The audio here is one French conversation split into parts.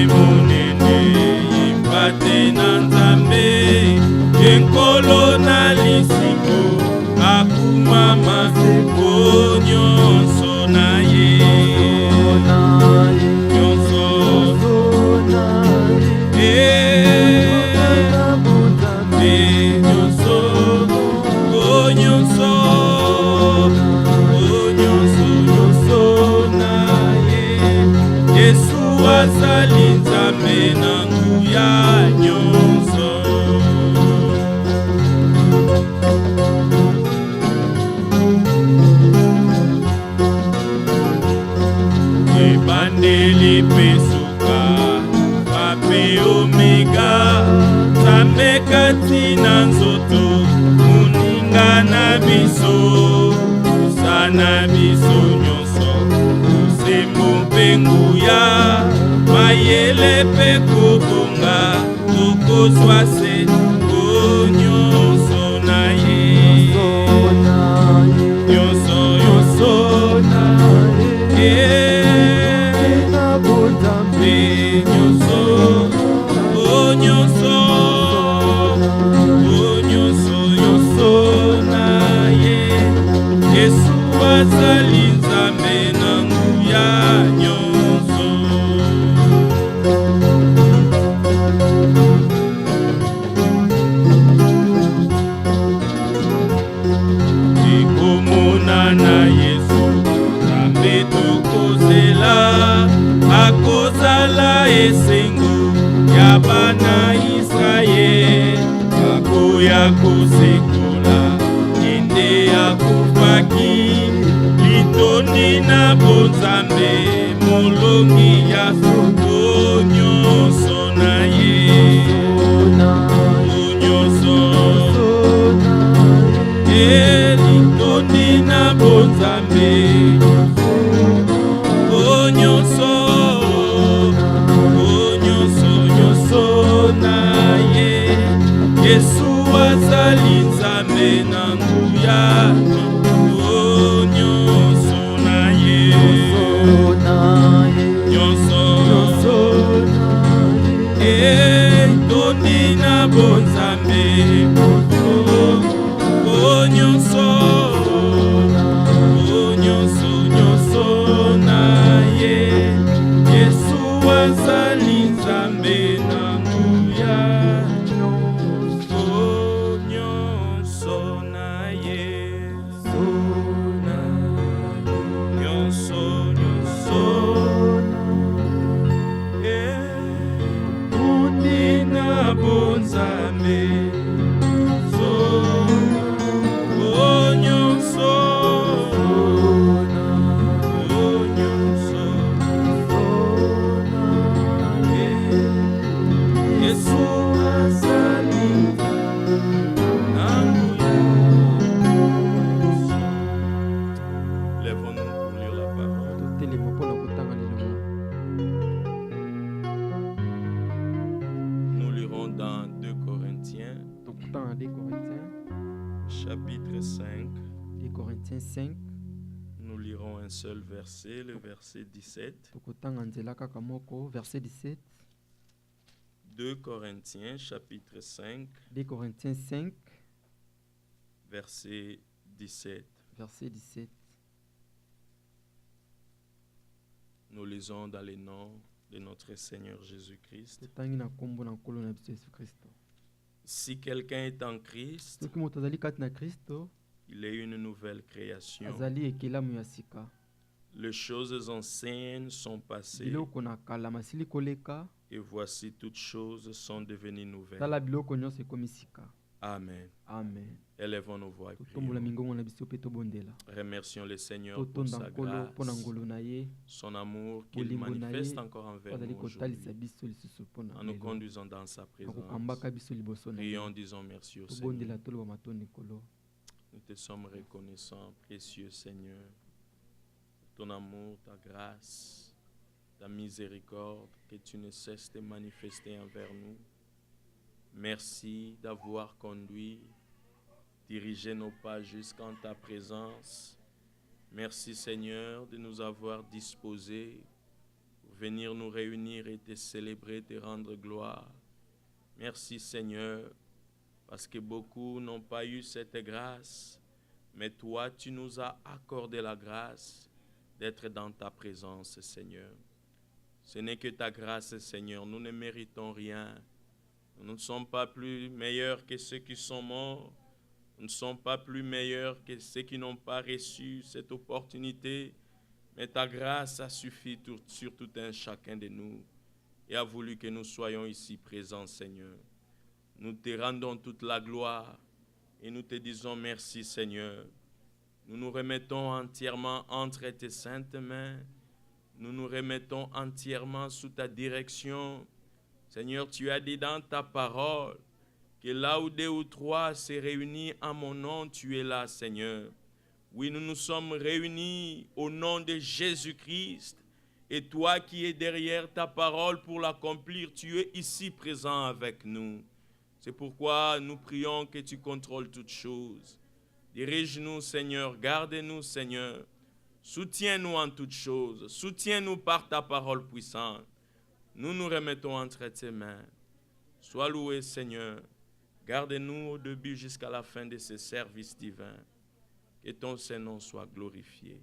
monene impate na nzambe enkolo na lisiko akuma maseko nyonso na ye nyonso nyonso nyonso nyonso na ye Yesu azali nzambe na nguya nyonso ebandeli pesuka pape omega nzambe kati na nzoto moninga na biso sana biso nyonso kosembo mpe nguya mayele mpe kobonga tokozwa se nyonso na ye nyonso nyonso na ye nyonso nyonso nyonso nyonso na ye Yesu azali nzambe na nguya nyonso ekomona na Yesu nzambe tokozela akozala esengo ya bana Israele akoya kosekola ende akufaki litondi na bonzambe molongi ya soto nyonso na ye nyonso litondi na bonzambe nyonso nyonso na ye Yesu azali nzambe na nguya nyonso na ye nyonso tondi na bonzambe nyonso nyonso na ye Yesu azali nzambe na nguya nyonso na ye nyonso tondi na bonzambe chapitre 5. Les Corinthiens 5. Nous lirons un seul verset, le verset 17. Verset 17. 2 Corinthiens chapitre 5. 2 Corinthiens 5. Verset 17. Verset 17. Nous lisons dans le nom de notre Seigneur Jésus-Christ. Si quelqu'un est en Christ, il est une nouvelle création. Les choses anciennes sont passées et voici toutes choses sont devenues nouvelles. Amen. Amen. Élevons nos voix et prions. Remercions le Seigneur pour sa grâce, son amour qu'il manifeste encore envers nous aujourd'hui, en nous conduisant dans sa présence. Prions, disons merci au Seigneur. Nous te sommes reconnaissants, précieux Seigneur, ton amour, ta grâce, ta miséricorde que tu ne cesses de manifester envers nous. Merci d'avoir conduit, dirigé nos pas jusqu'en ta présence. Merci Seigneur de nous avoir disposés pour venir nous réunir et te célébrer, te rendre gloire. Merci Seigneur, parce que beaucoup n'ont pas eu cette grâce, mais toi, tu nous as accordé la grâce d'être dans ta présence, Seigneur. Ce n'est que ta grâce, Seigneur. Nous ne méritons rien. Nous ne sommes pas plus meilleurs que ceux qui sont morts. Nous ne sommes pas plus meilleurs que ceux qui n'ont pas reçu cette opportunité. Mais ta grâce a suffi sur tout un chacun de nous et a voulu que nous soyons ici présents, Seigneur. Nous te rendons toute la gloire et nous te disons merci, Seigneur. Nous nous remettons entièrement entre tes saintes mains. Nous nous remettons entièrement sous ta direction. Seigneur, tu as dit dans ta parole que là où 2 ou 3 se réunissent en mon nom, tu es là, Seigneur. Oui, nous nous sommes réunis au nom de Jésus-Christ. Et toi qui es derrière ta parole pour l'accomplir, tu es ici présent avec nous. C'est pourquoi nous prions que tu contrôles toutes choses. Dirige-nous, Seigneur, garde-nous, Seigneur. Soutiens-nous en toutes choses. Soutiens-nous par ta parole puissante. Nous nous remettons entre tes mains. Sois loué, Seigneur. Garde-nous au début jusqu'à la fin de ce service divin. Que ton Saint-Nom soit glorifié.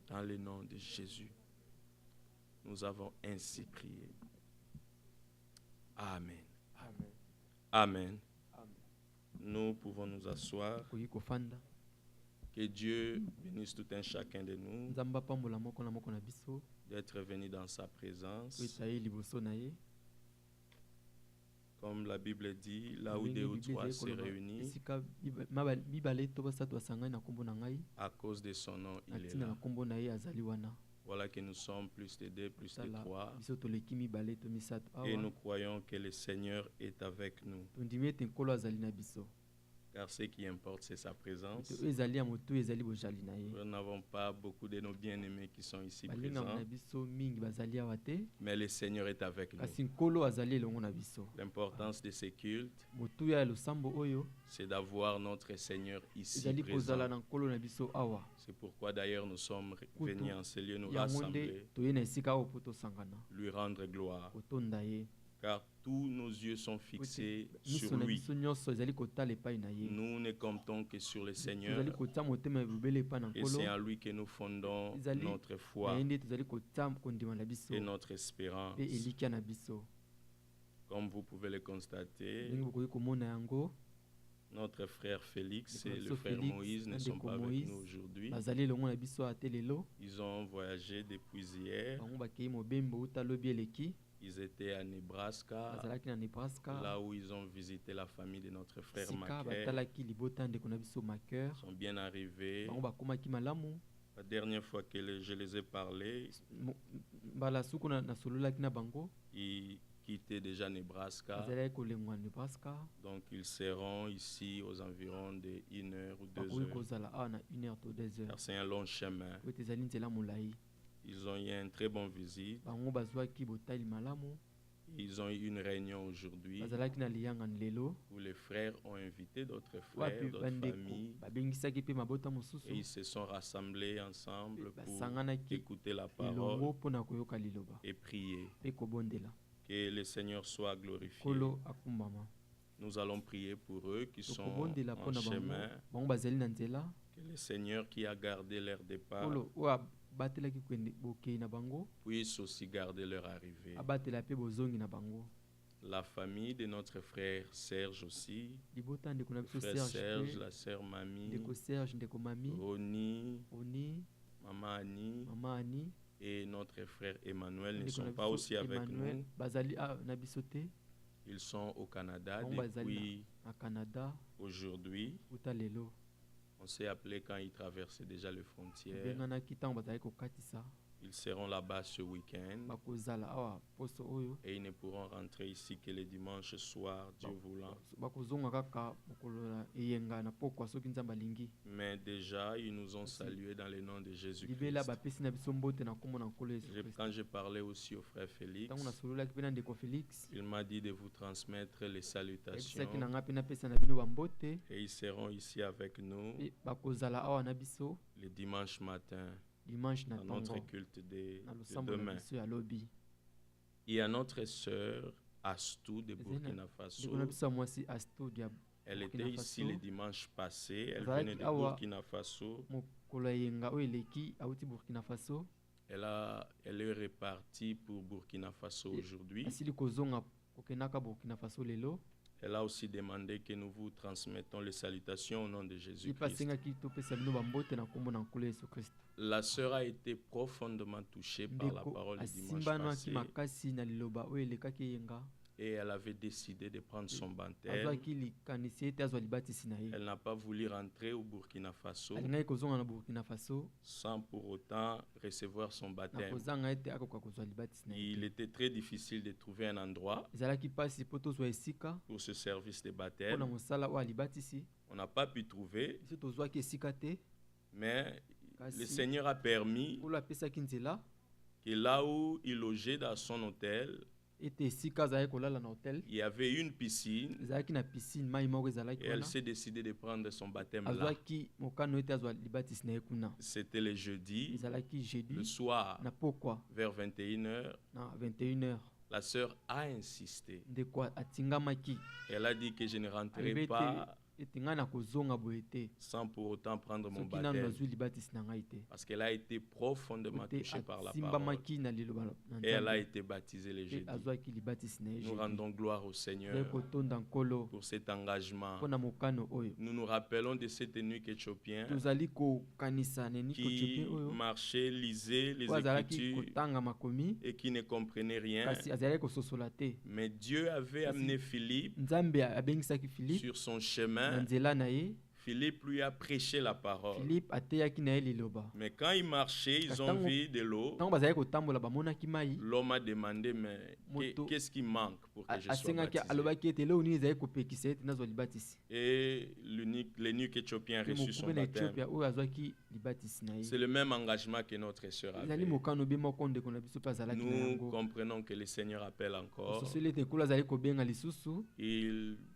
Dans le nom de Jésus, nous avons ainsi prié. Amen. Amen. Amen. Nous pouvons nous asseoir. Que Dieu bénisse tout un chacun de nous d'être venu dans sa présence. Comme la Bible dit, là où 2 ou 3 se réunissent, à cause de son nom, il est là. Voilà que nous sommes plus de 2, plus de 3. Et nous croyons que le Seigneur est avec nous. Car ce qui importe, c'est sa présence. Nous n'avons pas beaucoup de nos bien-aimés qui sont ici présents. Mais le Seigneur est avec nous. L'importance de ces cultes, c'est d'avoir notre Seigneur ici présent. C'est pourquoi d'ailleurs nous sommes venus en ce lieu nous rassembler, lui rendre gloire. Car tous nos yeux sont fixés sur lui. Nous ne comptons que sur le Seigneur. Et c'est en lui que nous fondons notre foi et notre espérance. Comme vous pouvez le constater, notre frère Félix et le frère Moïse ne sont pas avec nous aujourd'hui. Ils ont voyagé depuis hier. Ils étaient à Nebraska, là où ils ont visité la famille de notre frère Maker. Ils sont bien arrivés. La dernière fois que je les ai parlé, ils quittaient déjà Nebraska. Donc ils seront ici aux environs de 1 heure ou 2 heures. Car c'est un long chemin. Ils ont eu une très bonne visite. Ils ont eu une réunion aujourd'hui où les frères ont invité d'autres frères, d'autres familles. Et ils se sont rassemblés ensemble pour écouter la parole et prier. Que le Seigneur soit glorifié. Nous allons prier pour eux qui sont en chemin. Que le Seigneur qui a gardé leur départ puisse aussi garder leur arrivée. La famille de notre frère Serge aussi, le frère Serge, la sœur Mamie, Roni, Maman Annie et notre frère Emmanuel ne sont pas aussi avec nous. Ils sont au Canada depuis aujourd'hui. On s'est appelé quand ils traversaient déjà les frontières. Ils seront là-bas ce week-end et ils ne pourront rentrer ici que le dimanche soir, Dieu voulant. Mais déjà, ils nous ont salués dans le nom de Jésus-Christ. Quand j'ai parlé aussi au frère Félix, il m'a dit de vous transmettre les salutations et ils seront ici avec nous le dimanche matin. dans notre culte de demain. Il y a notre sœur Astou de Burkina Faso. Elle était ici le dimanche passé. Elle venait de Burkina Faso. Elle est repartie pour Burkina Faso aujourd'hui. Elle a aussi demandé que nous vous transmettons les salutations au nom de Jésus-Christ. La sœur a été profondément touchée par la parole du dimanche passé. Et elle avait décidé de prendre son baptême. Elle n'a pas voulu rentrer au Burkina Faso sans pour autant recevoir son baptême. Il était très difficile de trouver un endroit pour ce service de baptême. On n'a pas pu trouver, mais le Seigneur a permis que là où il logeait dans son hôtel, il y avait une piscine et elle s'est décidée de prendre son baptême là. C'était le jeudi, le soir, vers 21h. La sœur a insisté. Elle a dit que je ne rentrerai pas sans pour autant prendre mon baptême, parce qu'elle a été profondément touchée par la parole et elle a été baptisée le jeudi. Nous rendons gloire au Seigneur pour cet engagement. Nous nous rappelons de cet eunuque éthiopien qui marchait, lisait les Écritures et qui ne comprenait rien, mais Dieu avait amené Philippe sur son chemin. Philippe lui a prêché la parole. Mais quand il marchait, ils ont vu de l'eau. L'homme a demandé, mais qu'est-ce qui manque pour que je sois baptisé? Et l'eunuque éthiopien a reçu son baptême. C'est le même engagement que notre sœur avait. Nous comprenons que le Seigneur appelle encore.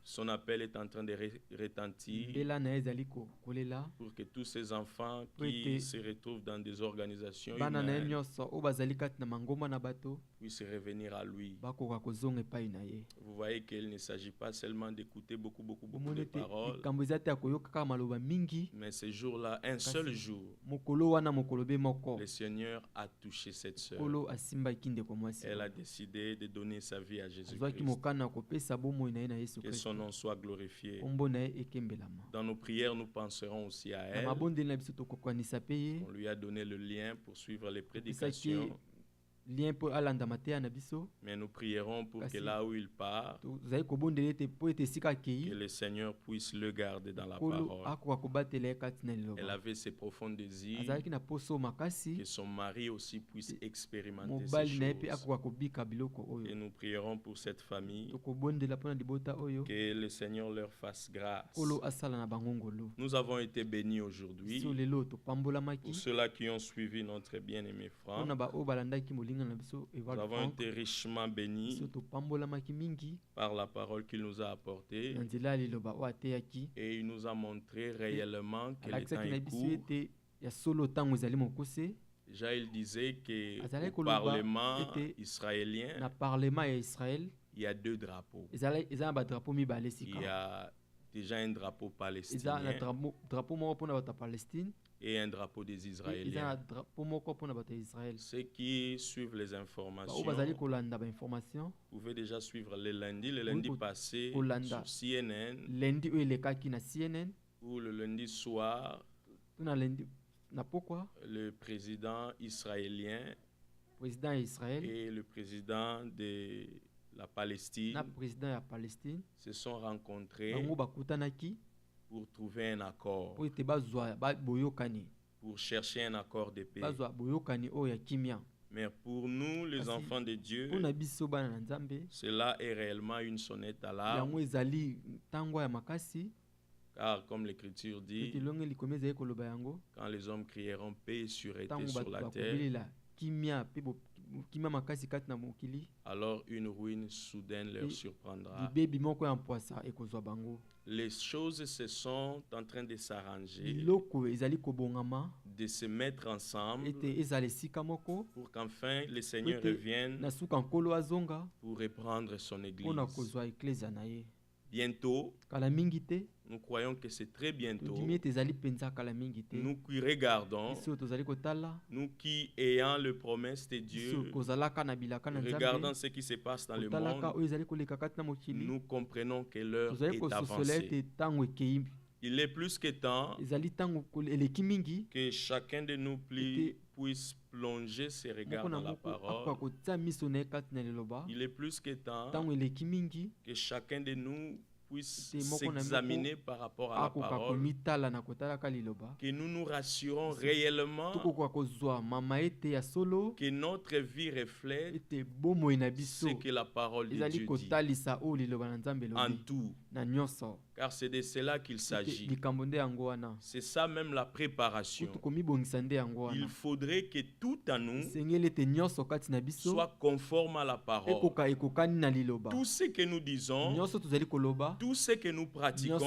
Son appel est en train de retentir pour que tous ces enfants qui se retrouvent dans des organisations humaines puissent revenir à lui. Vous voyez qu'il ne s'agit pas seulement d'écouter beaucoup de paroles, mais ce jour-là, un seul jour, le Seigneur a touché cette sœur. Elle a décidé de donner sa vie à Jésus-Christ. Que son nom soit glorifié. Dans nos prières, nous penserons aussi à elle. On lui a donné le lien pour suivre les prédications. Mais nous prierons pour que là où il part, que le Seigneur puisse le garder dans la parole. Elle avait ce profond désir que son mari aussi puisse expérimenter ces choses. Et nous prierons pour cette famille, que le Seigneur leur fasse grâce. Nous avons été bénis aujourd'hui. Pour ceux-là qui ont suivi notre bien-aimé Franck, nous avons été richement bénis par la parole qu'il nous a apportée. Et il nous a montré réellement que le temps est court. Déjà, il disait qu'au Parlement israélien, il y a deux drapeaux. Il y a déjà un drapeau palestinien et un drapeau des Israéliens. Ceux qui suivent les informations, vous pouvez déjà suivre le lundi passé sur CNN, ou le lundi soir, le président israélien et le président de la Palestine se sont rencontrés pour trouver un accord, pour chercher un accord de paix. Mais pour nous, les enfants de Dieu, cela est réellement une sonnette d'alarme. Car comme l'Écriture dit, quand les hommes crieront paix et sûreté sur la terre, alors une ruine soudaine leur surprendra. Les choses se sont en train de s'arranger, de se mettre ensemble pour qu'enfin le Seigneur revienne pour reprendre son Église. Bientôt, nous croyons que c'est très bientôt. Nous qui regardons, nous qui ayons le promesse de Dieu, regardons ce qui se passe dans le monde, nous comprenons que l'heure est avancée. Il est plus que temps que chacun de nous puisse plonger ses regards dans la parole. Il est plus que temps que chacun de nous puisse s'examiner par rapport à la parole, que nous nous rassurons réellement que notre vie reflète ce que la parole de Dieu dit en tout. Car c'est de cela qu'il s'agit. C'est ça même la préparation. Il faudrait que tout en nous soit conforme à la parole. Tout ce que nous disons, tout ce que nous pratiquons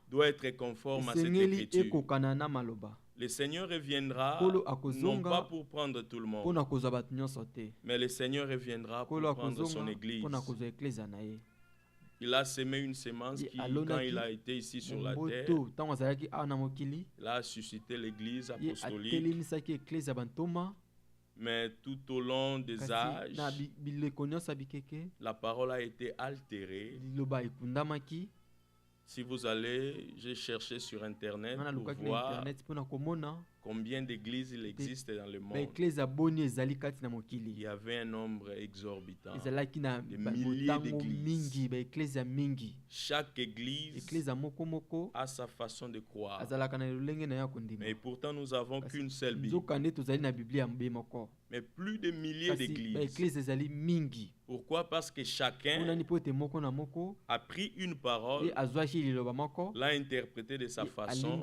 doit être conforme à cette écriture. Le Seigneur reviendra non pas pour prendre tout le monde, mais le Seigneur reviendra pour prendre son Église. Il a semé une semence qui, quand il a été ici sur la terre, il a suscité l'Église apostolique. Mais tout au long des âges, la parole a été altérée. Si vous allez, j'ai cherché sur Internet pour voir combien d'églises il existe dans le monde. Il y avait un nombre exorbitant, des milliers d'églises. Chaque église a sa façon de croire. Mais pourtant, nous n'avons qu'une seule Bible. Mais plus de milliers d'églises. Pourquoi? Parce que chacun a pris une parole, l'a interprétée de sa façon.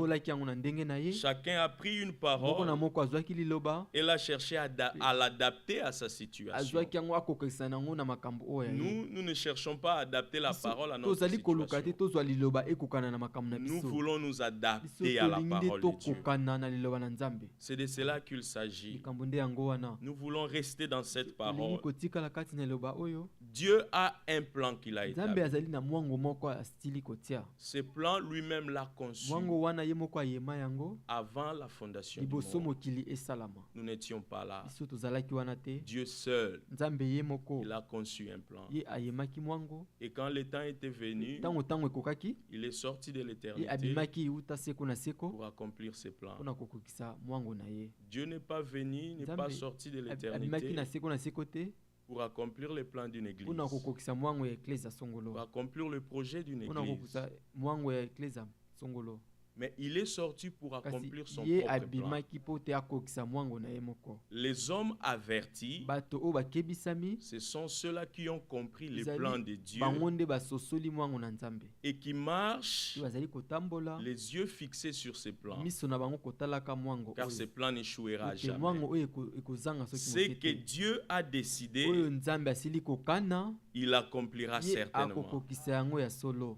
Chacun a pris une parole et l'a cherché à l'adapter à sa situation. Nous ne cherchons pas à adapter la parole à notre situation. Nous voulons nous adapter à la parole de Dieu. C'est de cela qu'il s'agit. Nous voulons rester dans cette parole. Dieu a un plan qu'il a établi. Ce plan lui-même l'a conçu avant la fondation du monde. Nous n'étions pas là. Dieu seul, il a conçu un plan. Et quand le temps était venu, il est sorti de l'éternité pour accomplir ses plans. Dieu n'est pas venu, n'est pas sorti de l'éternité pour accomplir le plan d'une église, pour accomplir le projet d'une église. Mais il est sorti pour accomplir son propre plan. Les hommes avertis, ce sont ceux-là qui ont compris les plans de Dieu et qui marchent les yeux fixés sur ces plans. Car ces plans n'échouera jamais. Ce que Dieu a décidé, il accomplira certainement.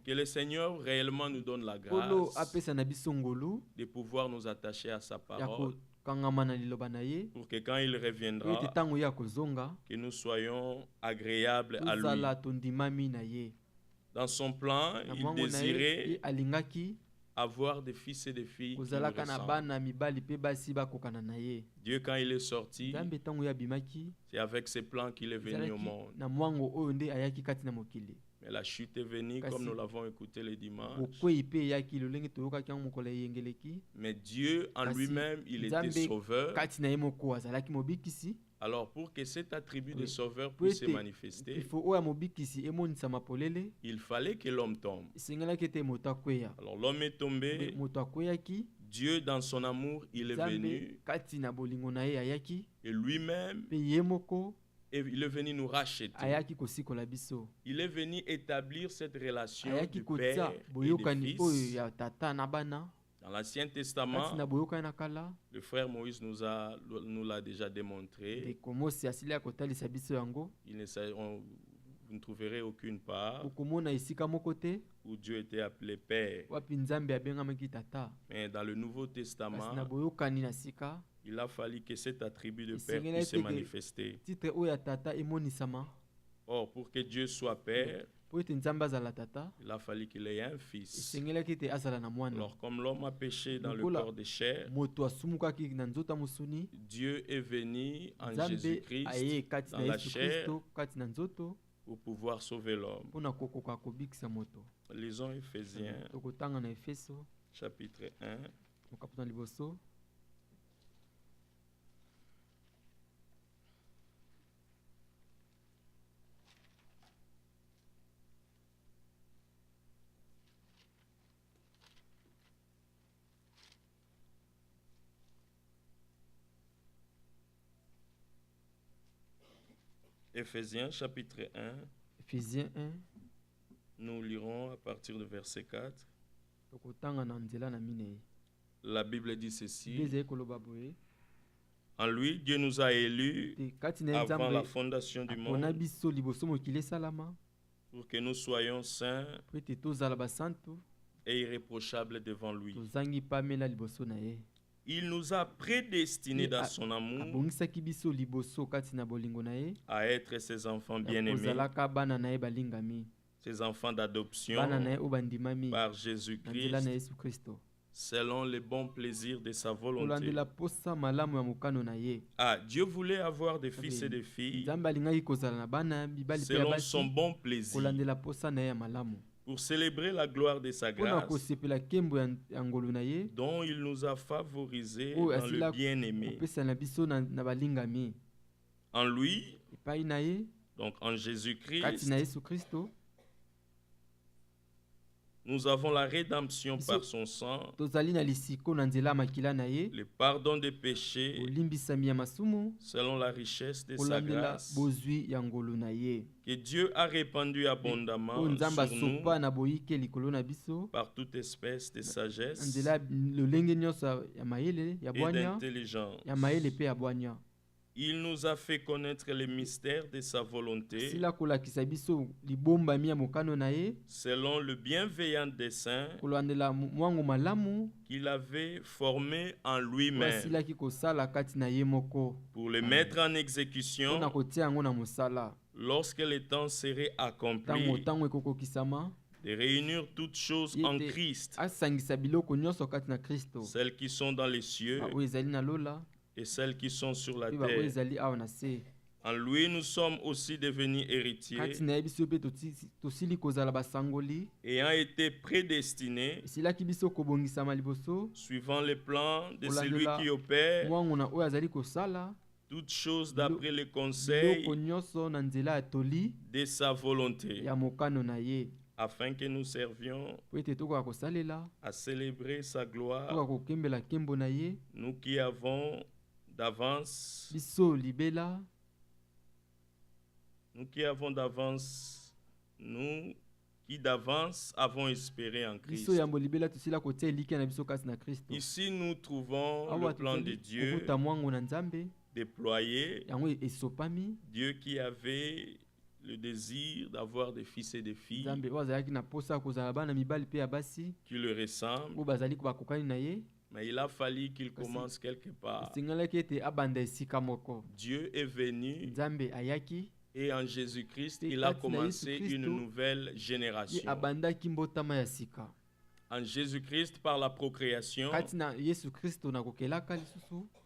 Que le Seigneur réellement nous donne la grâce de pouvoir nous attacher à sa parole, pour que quand il reviendra, que nous soyons agréables à lui. Dans son plan, il désirait avoir des fils et des filles qui lui ressemblent. Dieu, quand il est sorti, c'est avec ses plans qu'il est venu au monde. Mais la chute est venue, comme nous l'avons écouté le dimanche. Mais Dieu, en lui-même, il était sauveur. Alors, pour que cet attribut de sauveur puisse se manifester, il fallait que l'homme tombe. Alors, l'homme est tombé. Dieu, dans son amour, il est venu. Et lui-même, et il est venu nous racheter. Il est venu établir cette relation de père et de fils Dans l'Ancien Testament, le frère Moïse nous l'a déjà démontré. Vous ne trouverez aucune part où Dieu était appelé Père. Mais dans le Nouveau Testament, il a fallu que cet attribut de Père puisse se manifester. Or, pour que Dieu soit Père, il a fallu qu'il ait un fils. Alors, comme l'homme a péché dans le corps de chair, Dieu est venu en Jésus-Christ dans la chair pour pouvoir sauver l'homme. Lisons Éphésiens, chapitre 1. Éphésiens chapitre 1. Éphésiens 1. Nous lirons à partir du verset 4. La Bible dit ceci. En lui, Dieu nous a élus avant la fondation du monde pour que nous soyons saints et irréprochables devant lui. Il nous a prédestinés dans son amour à être ses enfants bien-aimés, ses enfants d'adoption par Jésus-Christ, selon les bons plaisirs de sa volonté. Dieu voulait avoir des fils et des filles selon son bon plaisir, pour célébrer la gloire de sa grâce, dont il nous a favorisés dans le bien-aimé. En lui, donc en Jésus-Christ, nous avons la rédemption par son sang, le pardon des péchés, selon la richesse de sa grâce, que Dieu a répandu abondamment sur nous par toute espèce de sagesse et d'intelligence. Il nous a fait connaître les mystères de sa volonté, selon le bienveillant dessein qu'il avait formé en lui-même, pour le mettre en exécution lorsque le temps serait accompli, de réunir toutes choses en Christ, celles qui sont dans les cieux et celles qui sont sur la terre. En lui, nous sommes aussi devenus héritiers, ayant été prédestinés, suivant les plans de celui qui opère toutes choses d'après le conseil de sa volonté, afin que nous servions à célébrer sa gloire, nous qui avons d'avance avons espéré en Christ. Ici, nous trouvons le plan de Dieu déployé. Dieu qui avait le désir d'avoir des fils et des filles qui le ressemblent. Mais il a fallu qu'il commence quelque part. Dieu est venu et en Jésus-Christ, il a commencé une nouvelle génération. En Jésus-Christ, par la procréation,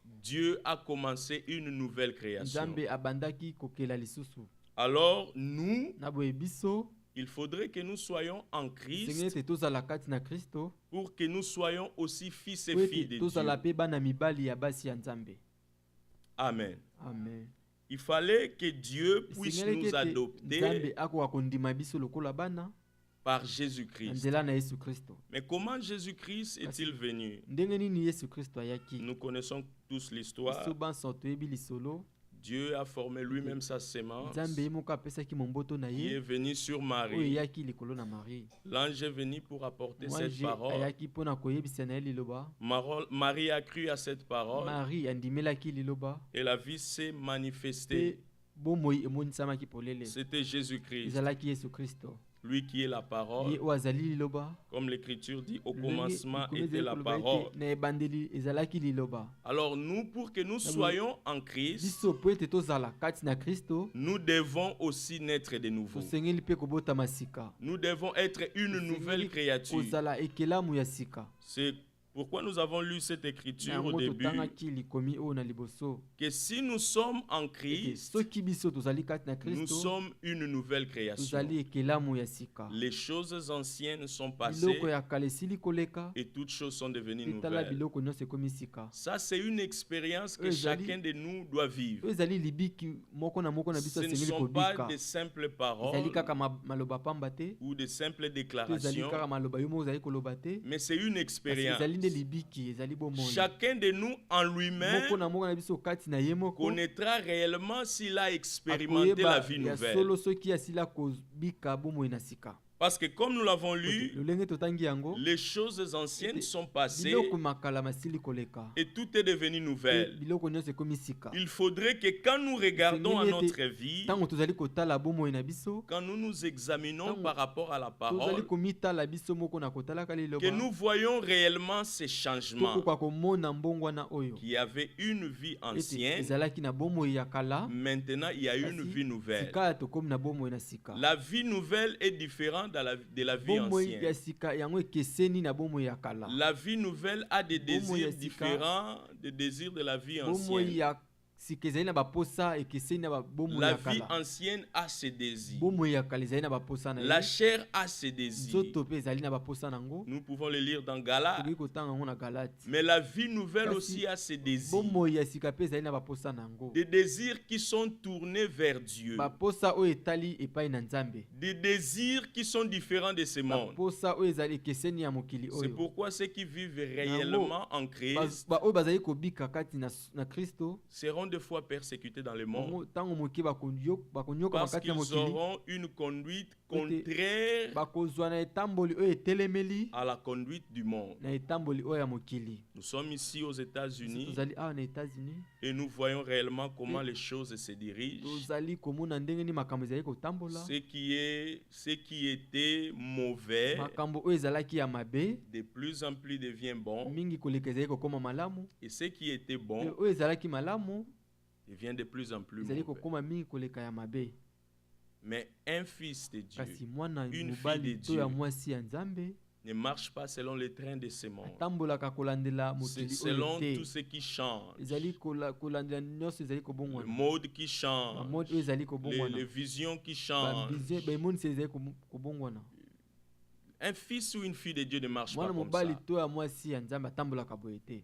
Dieu a commencé une nouvelle création. Alors nous, il faudrait que nous soyons en Christ pour que nous soyons aussi fils et filles de Dieu. Amen. Il fallait que Dieu puisse nous adopter par Jésus-Christ. Mais comment Jésus-Christ est-il venu? Nous connaissons tous l'histoire Dieu a formé lui-même sa sémence qui est venu sur Marie. L'ange est venu pour apporter cette parole. Marie a cru à cette parole et la vie s'est manifestée. C'était Jésus-Christ. Lui qui est la parole, comme l'Écriture dit, au commencement était la parole. Alors nous, pour que nous soyons en Christ, nous devons aussi naître de nouveau. Nous devons être une nouvelle créature. C'est pourquoi nous avons lu cette écriture au début, que si nous sommes en Christ, nous sommes une nouvelle création. Les choses anciennes sont passées et toutes choses sont devenues nouvelles. Ça, c'est une expérience que chacun de nous doit vivre. Ce ne sont pas des simples paroles ou des simples déclarations, mais c'est une expérience. Chacun de nous en lui-même connaîtra réellement s'il a expérimenté la vie nouvelle. Parce que comme nous l'avons lu, les choses anciennes sont passées et tout est devenu nouvelle. Il faudrait que quand nous regardons à notre vie, quand nous nous examinons par rapport à la parole, que nous voyons réellement ces changements. Qu'il y avait une vie ancienne, maintenant il y a une vie nouvelle. La vie nouvelle est différente de la vie ancienne. La vie nouvelle a des désirs différents des désirs de la vie ancienne. La vie ancienne a ses désirs. La chair a ses désirs. Nous pouvons le lire dans Galates. Mais la vie nouvelle aussi a ses désirs. Des désirs qui sont tournés vers Dieu. Des désirs qui sont différents de ce monde. C'est pourquoi ceux qui vivent réellement en Christ seront des fois persécutés dans le monde parce qu'ils auront une conduite contraire à la conduite du monde. Nous sommes ici aux États-Unis et nous voyons réellement comment les choses se dirigent. Ce qui était mauvais de plus en plus devient bon, et ce qui était bon devient de plus en plus mauvais. Mais un fils de Dieu, une fille de Dieu ne marche pas selon les trains de ce monde. C'est selon tout ce qui change. Le mode qui change. Les visions qui changent. Un fils ou une fille de Dieu ne marche pas comme ça.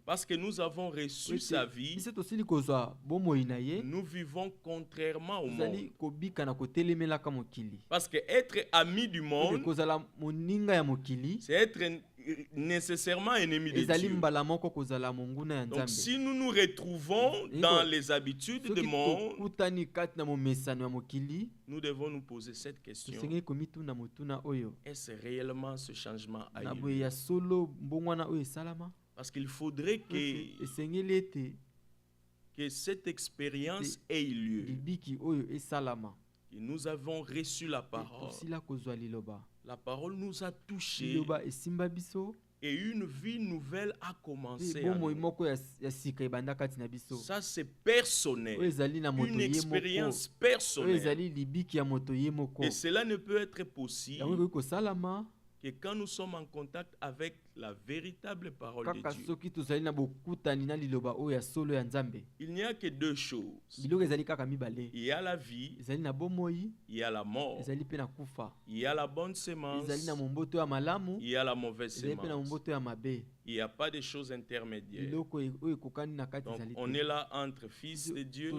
Parce que nous avons reçu sa vie, nous vivons contrairement au monde. Parce que être ami du monde, c'est être nécessairement ennemi de Dieu. Donc si nous nous retrouvons dans les habitudes du monde, nous devons nous poser cette question: est-ce réellement ce changement a eu lieu? Parce qu'il faudrait que cette expérience ait lieu. Et nous avons reçu la parole. La parole nous a touchés et une vie nouvelle a commencé. Ça, c'est personnel. Une expérience personnelle. Et cela ne peut être possible que quand nous sommes en contact avec la véritable parole de Dieu. Il n'y a que deux choses. Il y a la vie, il y a la mort. Il y a la bonne sémence, il y a la mauvaise sémence. Il n'y a pas de choses intermédiaires. Donc on est là entre fils de Dieu et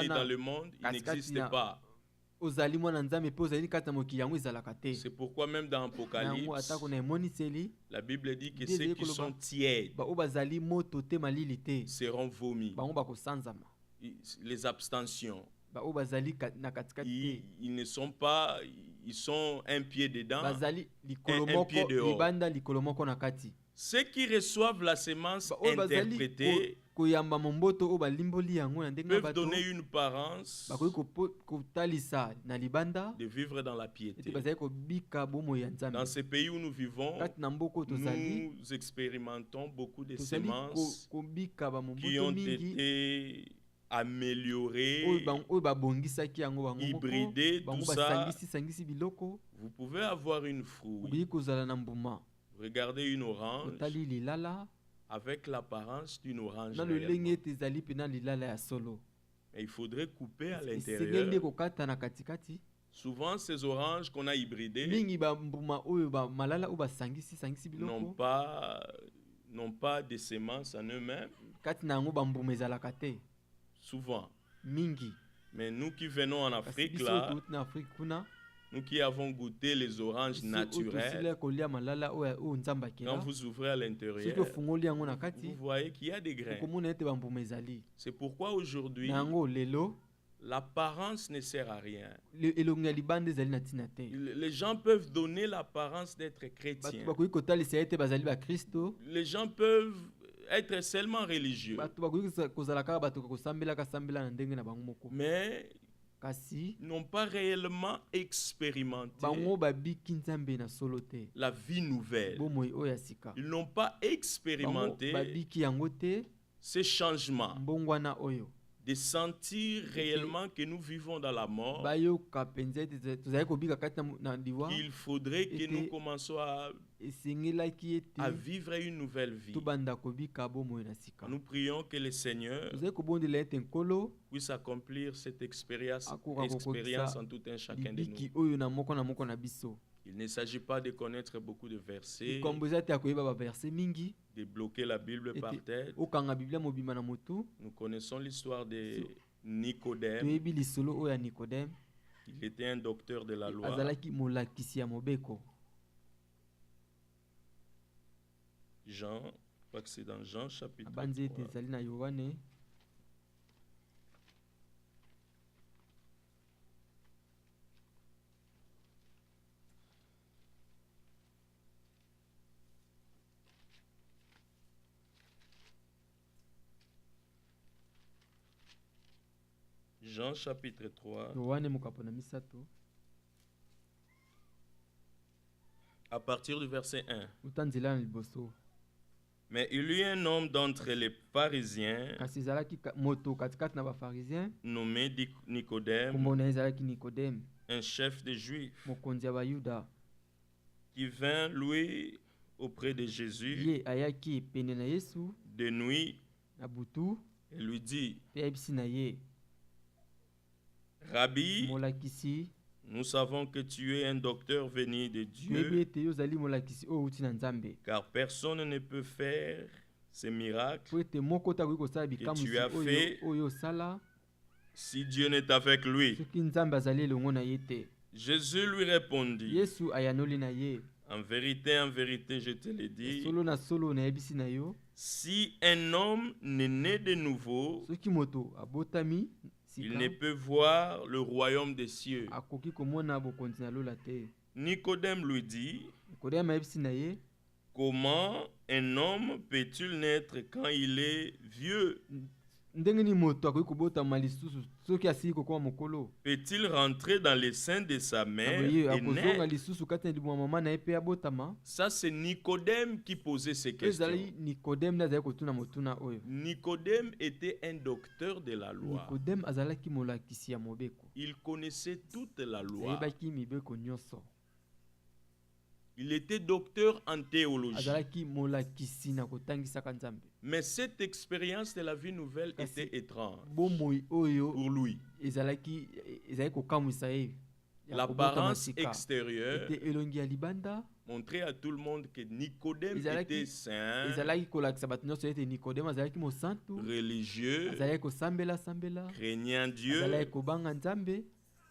dans le monde, il n'existe pas. C'est pourquoi même dans Apocalypse, la Bible dit que ceux qui sont tièdes seront vomis. les abstentions. Ils ne sont pas, ils sont un pied dedans, un pied dehors. Ceux qui reçoivent la semence interprétée peuvent donner une apparence de vivre dans la piété. Dans ce pays où nous vivons, nous expérimentons beaucoup de semences qui ont été améliorées, hybridées, tout ça. Vous pouvez avoir une fruit. Regardez une orange avec l'apparence d'une orange. Mais il faudrait couper à l'intérieur. Souvent, ces oranges qu'on a hybridées n'ont pas de semences en eux-mêmes. Souvent. Mais nous qui venons en Afrique, là, nous qui avons goûté les oranges naturelles, quand vous ouvrez à l'intérieur, vous voyez qu'il y a des grains. C'est pourquoi aujourd'hui, l'apparence ne sert à rien. Les gens peuvent donner l'apparence d'être chrétiens. Les gens peuvent être seulement religieux. Mais n'ont pas réellement expérimenté la vie nouvelle. Ils n'ont pas expérimenté ces changements, de sentir réellement que nous vivons dans la mort. Il faudrait que nous commencions à vivre une nouvelle vie. Nous prions que le Seigneur puisse accomplir cette expérience en tout un chacun de nous. Il ne s'agit pas de connaître beaucoup de versets, de bloquer la Bible par tête. Nous connaissons l'histoire de Nicodème. Il était un docteur de la loi. Jean, je crois que c'est dans Jean chapitre 3. Jean chapitre 3. À partir du verset 1. Mais il y eut un homme d'entre les pharisiens nommé Nicodème, un chef des Juifs, qui vint lui auprès de Jésus de nuit et lui dit: Rabbi, nous savons que tu es un docteur venu de Dieu, car personne ne peut faire ces miracles que tu as fait si Dieu n'est avec lui. Jésus lui répondit: en vérité, je te le dis, si un homme n'est né de nouveau, il ne peut voir le royaume des cieux. Nicodème lui dit: comment un homme peut-il naître quand il est vieux? Peut-il rentrer dans les seins de sa mère et naître? Ça, c'est Nicodème qui posait ces questions. Nicodème était un docteur de la loi. Il connaissait toute la loi. Il était docteur en théologie. Mais cette expérience de la vie nouvelle était étrange pour lui. L'apparence extérieure montrait à tout le monde que Nicodème était saint, religieux, craignant Dieu.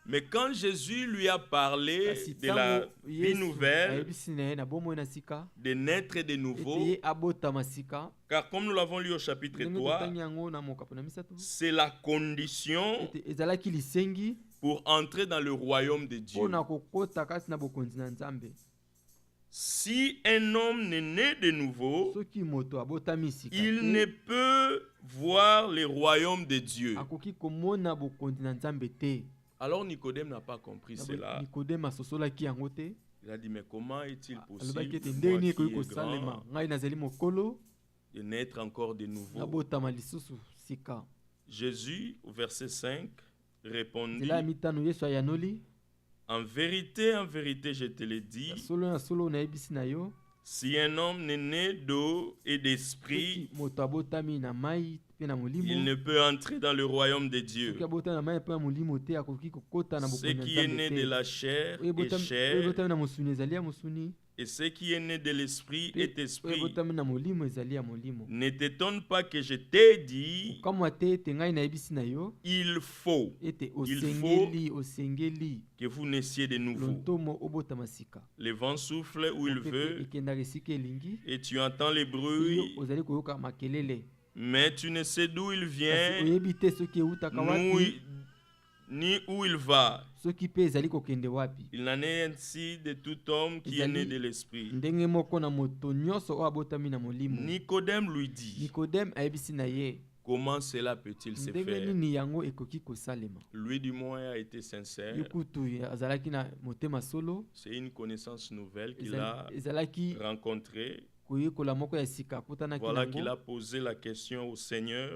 Mais quand Jésus lui a parlé de la vie nouvelle, de naître de nouveau, car comme nous l'avons lu au chapitre 3, c'est la condition pour entrer dans le royaume de Dieu. Si un homme n'est né de nouveau, il ne peut voir le royaume de Dieu. Alors Nicodème n'a pas compris cela. Il a dit, mais comment est-il possible, moi qui est grand, de naître encore de nouveau? Jésus, au verset 5, répondit, en vérité, je te le dis, si un homme n'est né d'eau et d'esprit, il ne peut entrer dans le royaume de Dieu. Ce qui est né de la chair est chair, et ce qui est né de l'esprit est esprit. Ne t'étonne pas que je t'ai dit, il faut que vous naissiez de nouveau. Le vent souffle où il veut, et tu entends les bruits, mais tu ne sais d'où il vient, ni où il va. Il en est ainsi de tout homme qui est né de l'esprit. Nicodème lui dit, comment cela peut-il se faire? Lui du moins a été sincère. C'est une connaissance nouvelle qu'il a rencontrée. Voilà qu'il a posé la question au Seigneur.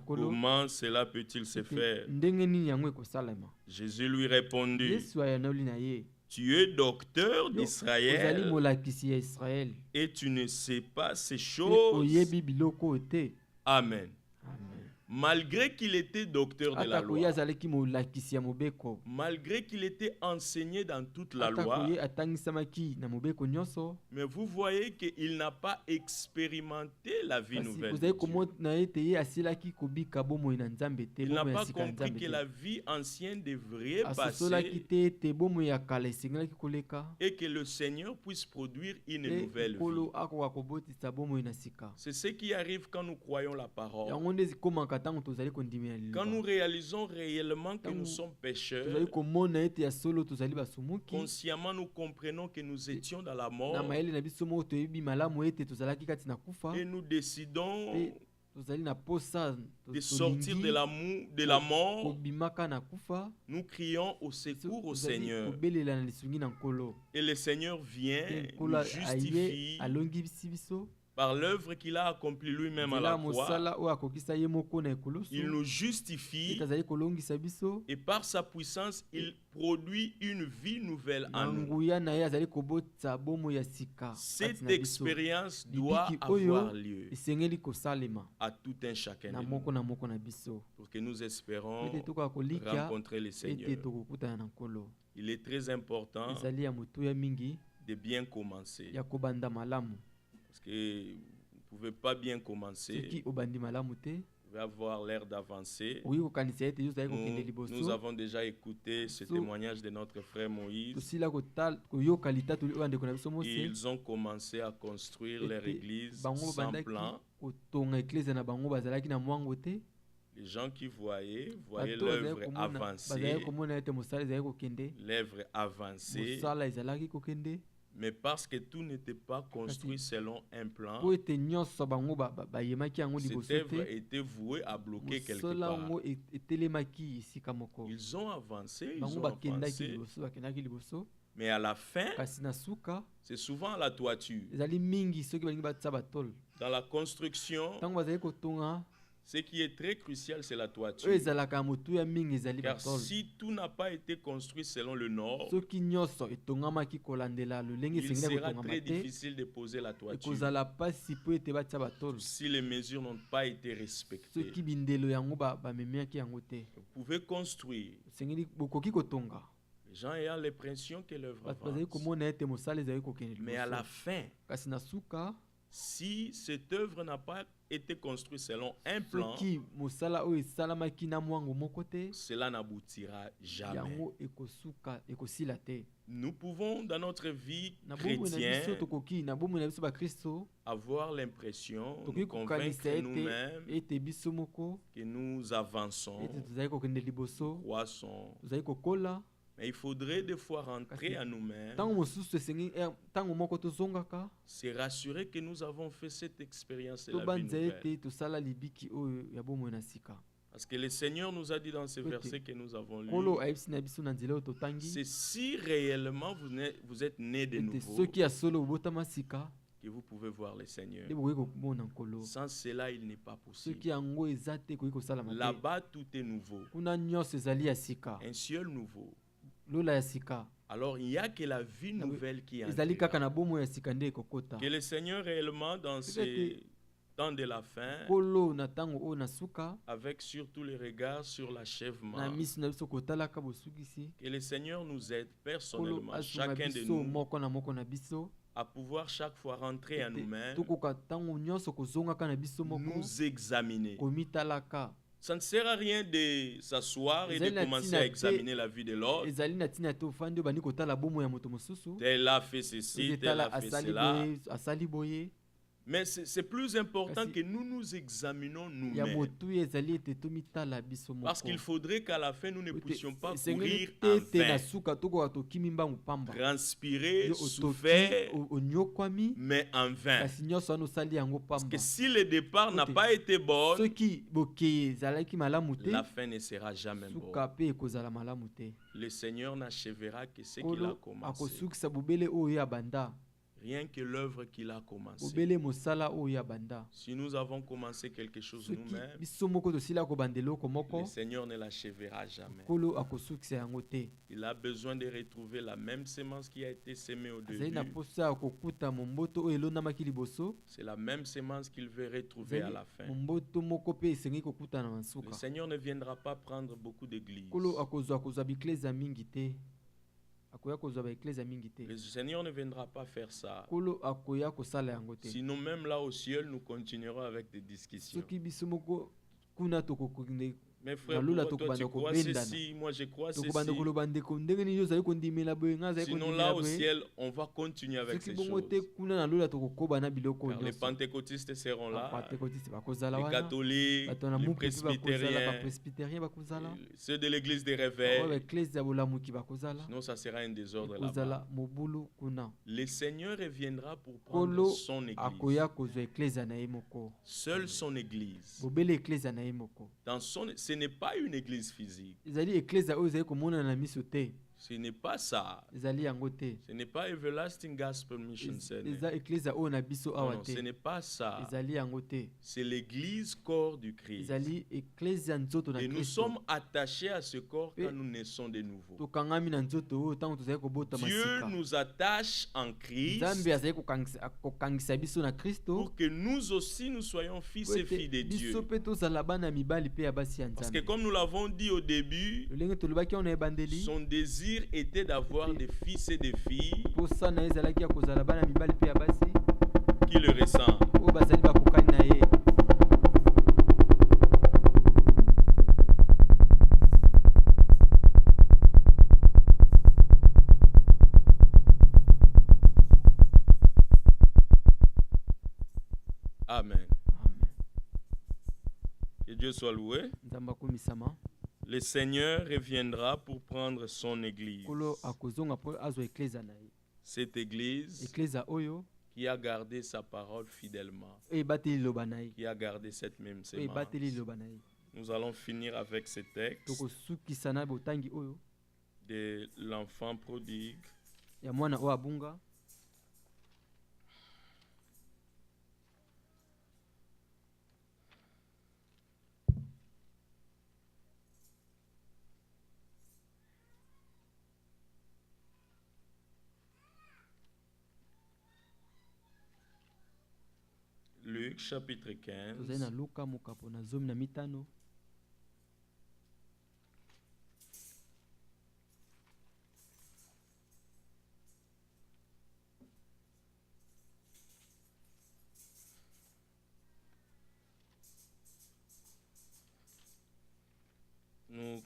Comment cela peut-il se faire? Jésus lui répondit, tu es docteur d'Israël et tu ne sais pas ces choses. Amen. Malgré qu'il était docteur de la loi, malgré qu'il était enseigné dans toute la loi, mais vous voyez qu'il n'a pas expérimenté la vie nouvelle de Dieu. Il n'a pas compris que la vie ancienne devrait passer et que le Seigneur puisse produire une nouvelle vie. C'est ce qui arrive quand nous croyons la parole. Quand nous réalisons réellement que nous sommes pécheurs, consciemment nous comprenons que nous étions dans la mort et nous décidons de sortir de la mort, nous crions au secours au Seigneur. Et le Seigneur vient, nous justifie par l'œuvre qu'il a accomplie lui-même à la croix. Il nous justifie et par sa puissance, il produit une vie nouvelle en nous. Cette expérience doit avoir lieu à tout un chacun de nous pour que nous espérons rencontrer le Seigneur. Il est très important de bien commencer. Parce que vous ne pouvez pas bien commencer. Vous pouvez avoir l'air d'avancer. Nous avons déjà écouté ce témoignage de notre frère Moïse. Ils ont commencé à construire leur église sans plan. Les gens qui voyaient l'œuvre avancer. L'œuvre avancer. Mais parce que tout n'était pas construit selon un plan, cette œuvre était vouée à bloquer quelque part. Ils ont avancé, mais à la fin, c'est souvent à la toiture. Dans la construction, ce qui est très crucial, c'est la toiture. Car si tout n'a pas été construit selon le nord, il sera très difficile de poser la toiture si les mesures n'ont pas été respectées. Vous pouvez construire, les gens ayant l'impression que l'œuvre avance. Mais à la fin, Si cette œuvre n'a pas été construite selon un plan, cela n'aboutira jamais. Nous pouvons, dans notre vie chrétienne, avoir l'impression, nous convaincre nous-mêmes que nous avançons, croissons. Mais il faudrait des fois rentrer à nous-mêmes, se rassurer que nous avons fait cette expérience de la vie nouvelle. Parce que le Seigneur nous a dit dans ce verset que nous avons lu, c'est si réellement vous êtes né de nouveau que vous pouvez voir le Seigneur. Sans cela, il n'est pas possible. Là-bas, tout est nouveau. Un ciel nouveau. Alors il n'y a que la vie nouvelle qui est entrée. Que le Seigneur réellement dans ces temps de la fin, avec surtout les regards sur l'achèvement, que le Seigneur nous aide personnellement, chacun de nous, à pouvoir chaque fois rentrer à nous-mêmes, nous examiner. Ça ne sert à rien de s'asseoir et de commencer à examiner la vie de l'autre. Tel a fait ceci, tel a fait cela. Mais c'est plus important que nous nous examinons nous-mêmes. Parce qu'il faudrait qu'à la fin, nous ne puissions pas courir en vain, transpirer, souffrir, mais en vain. Parce que si le départ n'a pas été bon, la fin ne sera jamais bonne. Le Seigneur n'achèvera que ce qu'il a commencé. Rien que l'œuvre qu'il a commencé. Si nous avons commencé quelque chose nous-mêmes, le Seigneur ne l'achèvera jamais. Il a besoin de retrouver la même semence qui a été semée au début. C'est la même semence qu'il veut retrouver à la fin. Le Seigneur ne viendra pas prendre beaucoup d'églises. Le Seigneur ne viendra pas faire ça. Sinon, même là au ciel, nous continuerons avec des discussions. Mais frère, toi tu crois ceci, moi je crois ceci. Sinon là au ciel, on va continuer avec ces choses. Car les pentecôtistes seront là, les catholiques, les presbytériens, ceux de l'église des réveils. Sinon ça sera un désordre là-bas. Le Seigneur reviendra pour prendre son église. Seule son église. Ce n'est pas une église physique. Ce n'est pas ça. Ce n'est pas Everlasting Gospel Mission Center. Non, ce n'est pas ça. C'est l'église corps du Christ. Et nous sommes attachés à ce corps quand nous naissons de nouveau. Dieu nous attache en Christ pour que nous aussi nous soyons fils et filles de Dieu. Parce que comme nous l'avons dit au début, son désir était d'avoir des fils et des filles qui le ressentent. Amen. Que Dieu soit loué. Le Seigneur reviendra pour prendre son église. Cette église qui a gardé sa parole fidèlement, qui a gardé cette même sémence. Nous allons finir avec ce texte de l'enfant prodigue. Luc chapitre 15.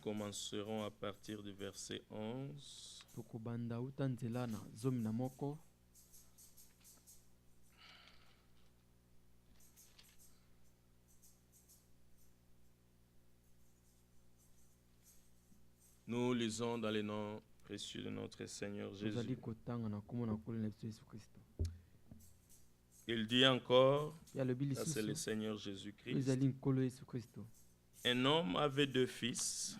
commencerons à partir du verset 11. Tokobanda utanzela na zomi na moko. Nous lisons dans le nom précieux de notre Seigneur Jésus. Il dit encore, c'est le Seigneur Jésus-Christ. Un homme avait 2 fils.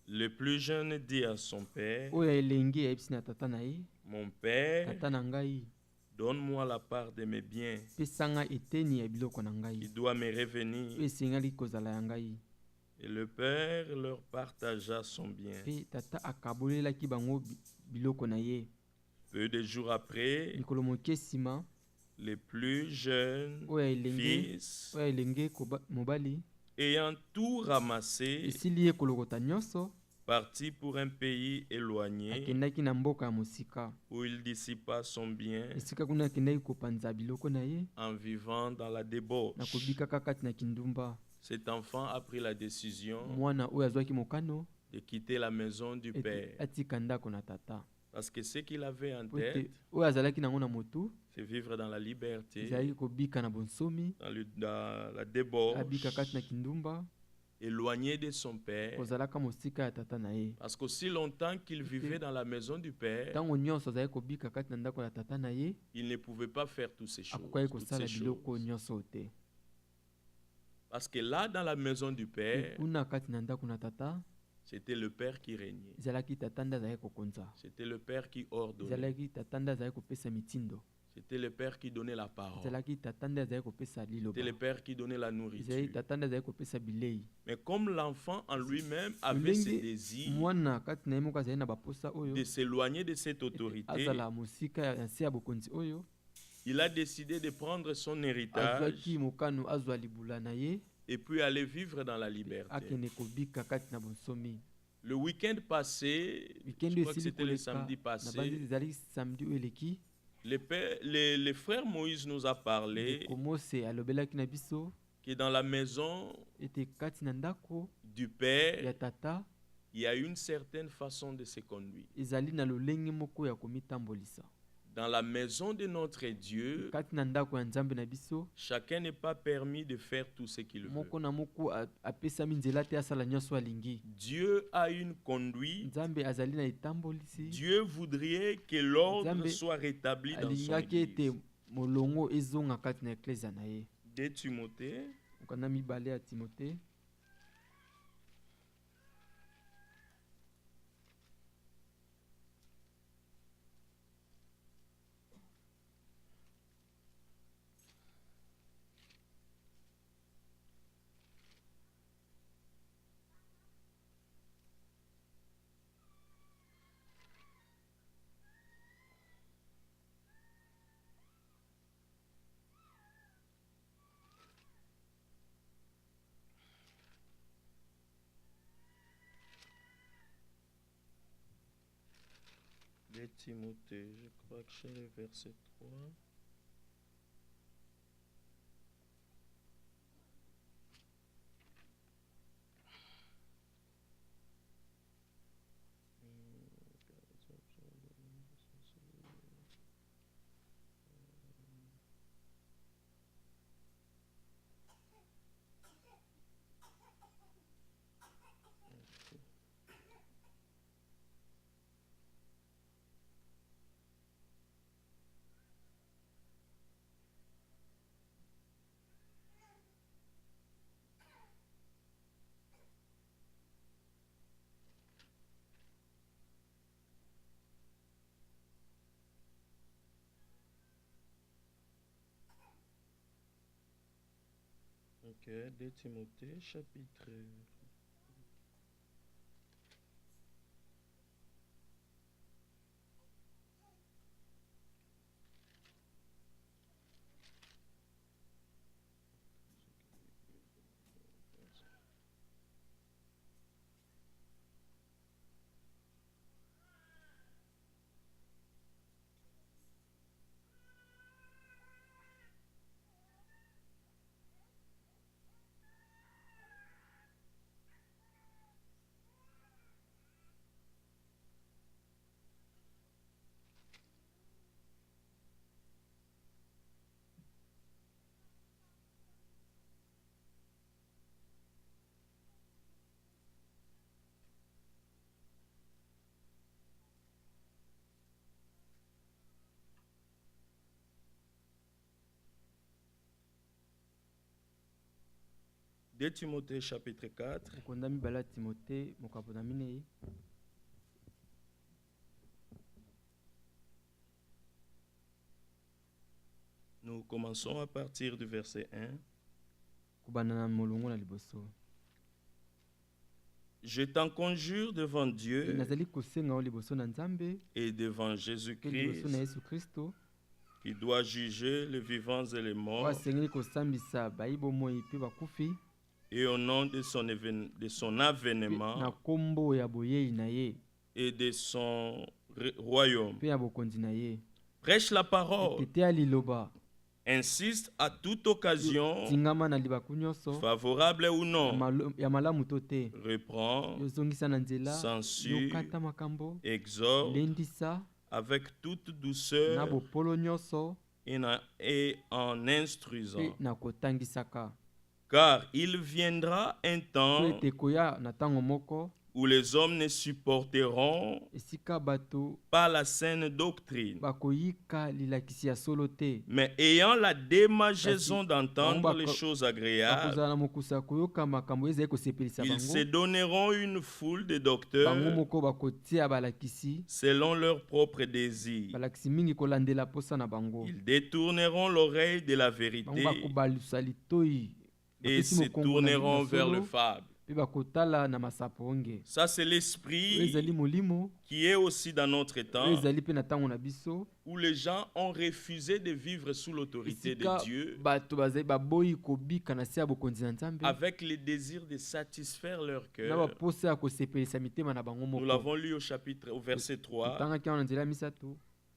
Le plus jeune dit à son père, mon père, donne-moi la part de mes biens qui doit me revenir. Et le père leur partagea son bien. Peu de jours après, le plus jeune fils, ayant tout ramassé, partit pour un pays éloigné où il dissipa son bien en vivant dans la débauche. Cet enfant a pris la décision de quitter la maison du père. Parce que ce qu'il avait en tête, c'est vivre dans la liberté, dans la débauche, éloigné de son père. Parce qu'aussi longtemps qu'il vivait dans la maison du père, il ne pouvait pas faire toutes ces choses. Parce que là, dans la maison du père, c'était le père qui régnait. C'était le père qui ordonnait. C'était le père qui donnait la parole. C'était le père qui donnait la nourriture. Mais comme l'enfant en lui-même avait ce désir de s'éloigner de cette autorité, il a décidé de prendre son héritage et puis aller vivre dans la liberté. Le week-end passé, je crois que c'était le samedi passé, le frère Moïse nous a parlé que dans la maison du père, il y a une certaine façon de se conduire. Dans la maison de notre Dieu, chacun n'est pas permis de faire tout ce qu'il veut. Dieu a une conduite. Dieu voudrait que l'ordre soit rétabli dans son église. 2 Timothée. Timothée, je crois que c'est le verset 3. Ok, 2 Timothée, chapitre... 2 Timothée chapitre 4. Nous commençons à partir du verset 1. Je t'en conjure devant Dieu et devant Jésus-Christ qui doit juger les vivants et les morts, et au nom de son avènement et de son royaume. Prêche la parole. Insiste à toute occasion, favorable ou non. Reprend, censure, exhorte avec toute douceur et en instruisant. Car il viendra un temps où les hommes ne supporteront pas la saine doctrine, mais ayant la démangeaison d'entendre les choses agréables, ils se donneront une foule de docteurs selon leurs propres désirs. Ils détourneront l'oreille de la vérité et se tourneront vers le fable. Ça, c'est l'esprit qui est aussi dans notre temps, où les gens ont refusé de vivre sous l'autorité de Dieu, avec le désir de satisfaire leur cœur. Nous l'avons lu au verset 3.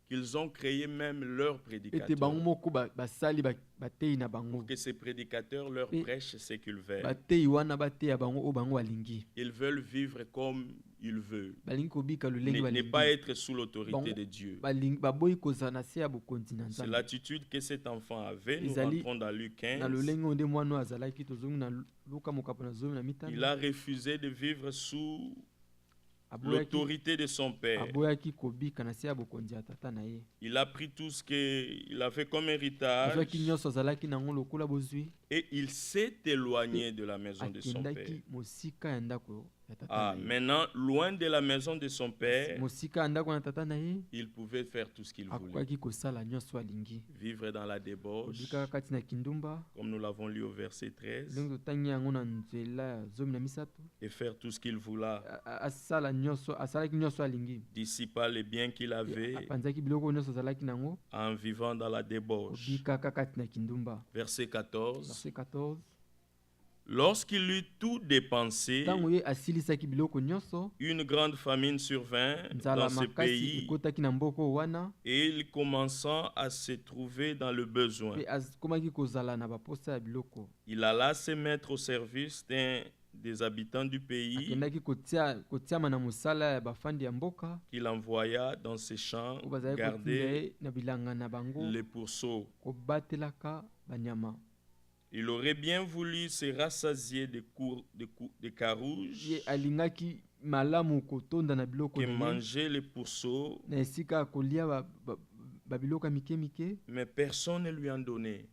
Qu'ils ont créé même leurs prédicateurs, pour que ces prédicateurs leur prêchent ce qu'ils veulent. Ils veulent vivre comme ils veulent, ne pas être sous l'autorité de Dieu. C'est l'attitude que cet enfant avait. Nous rentrons dans Luc 15. Il a refusé de vivre sous l'autorité de son père. Il a pris tout ce qu'il avait comme héritage et il s'est éloigné de la maison de son père. Maintenant, loin de la maison de son père, il pouvait faire tout ce qu'il voulait. Vivre dans la débauche, comme nous l'avons lu au verset 13, et faire tout ce qu'il voulait. Dissipa les biens qu'il avait en vivant dans la débauche. Verset 14. Lorsqu'il eut tout dépensé, une grande famine survint dans ce pays et il commença à se trouver dans le besoin. Il alla se mettre au service des habitants du pays qu'il envoya dans ses champs garder les pourceaux. Il aurait bien voulu se rassasier de carouges que mangeaient les pourceaux, mais personne ne lui en donnait.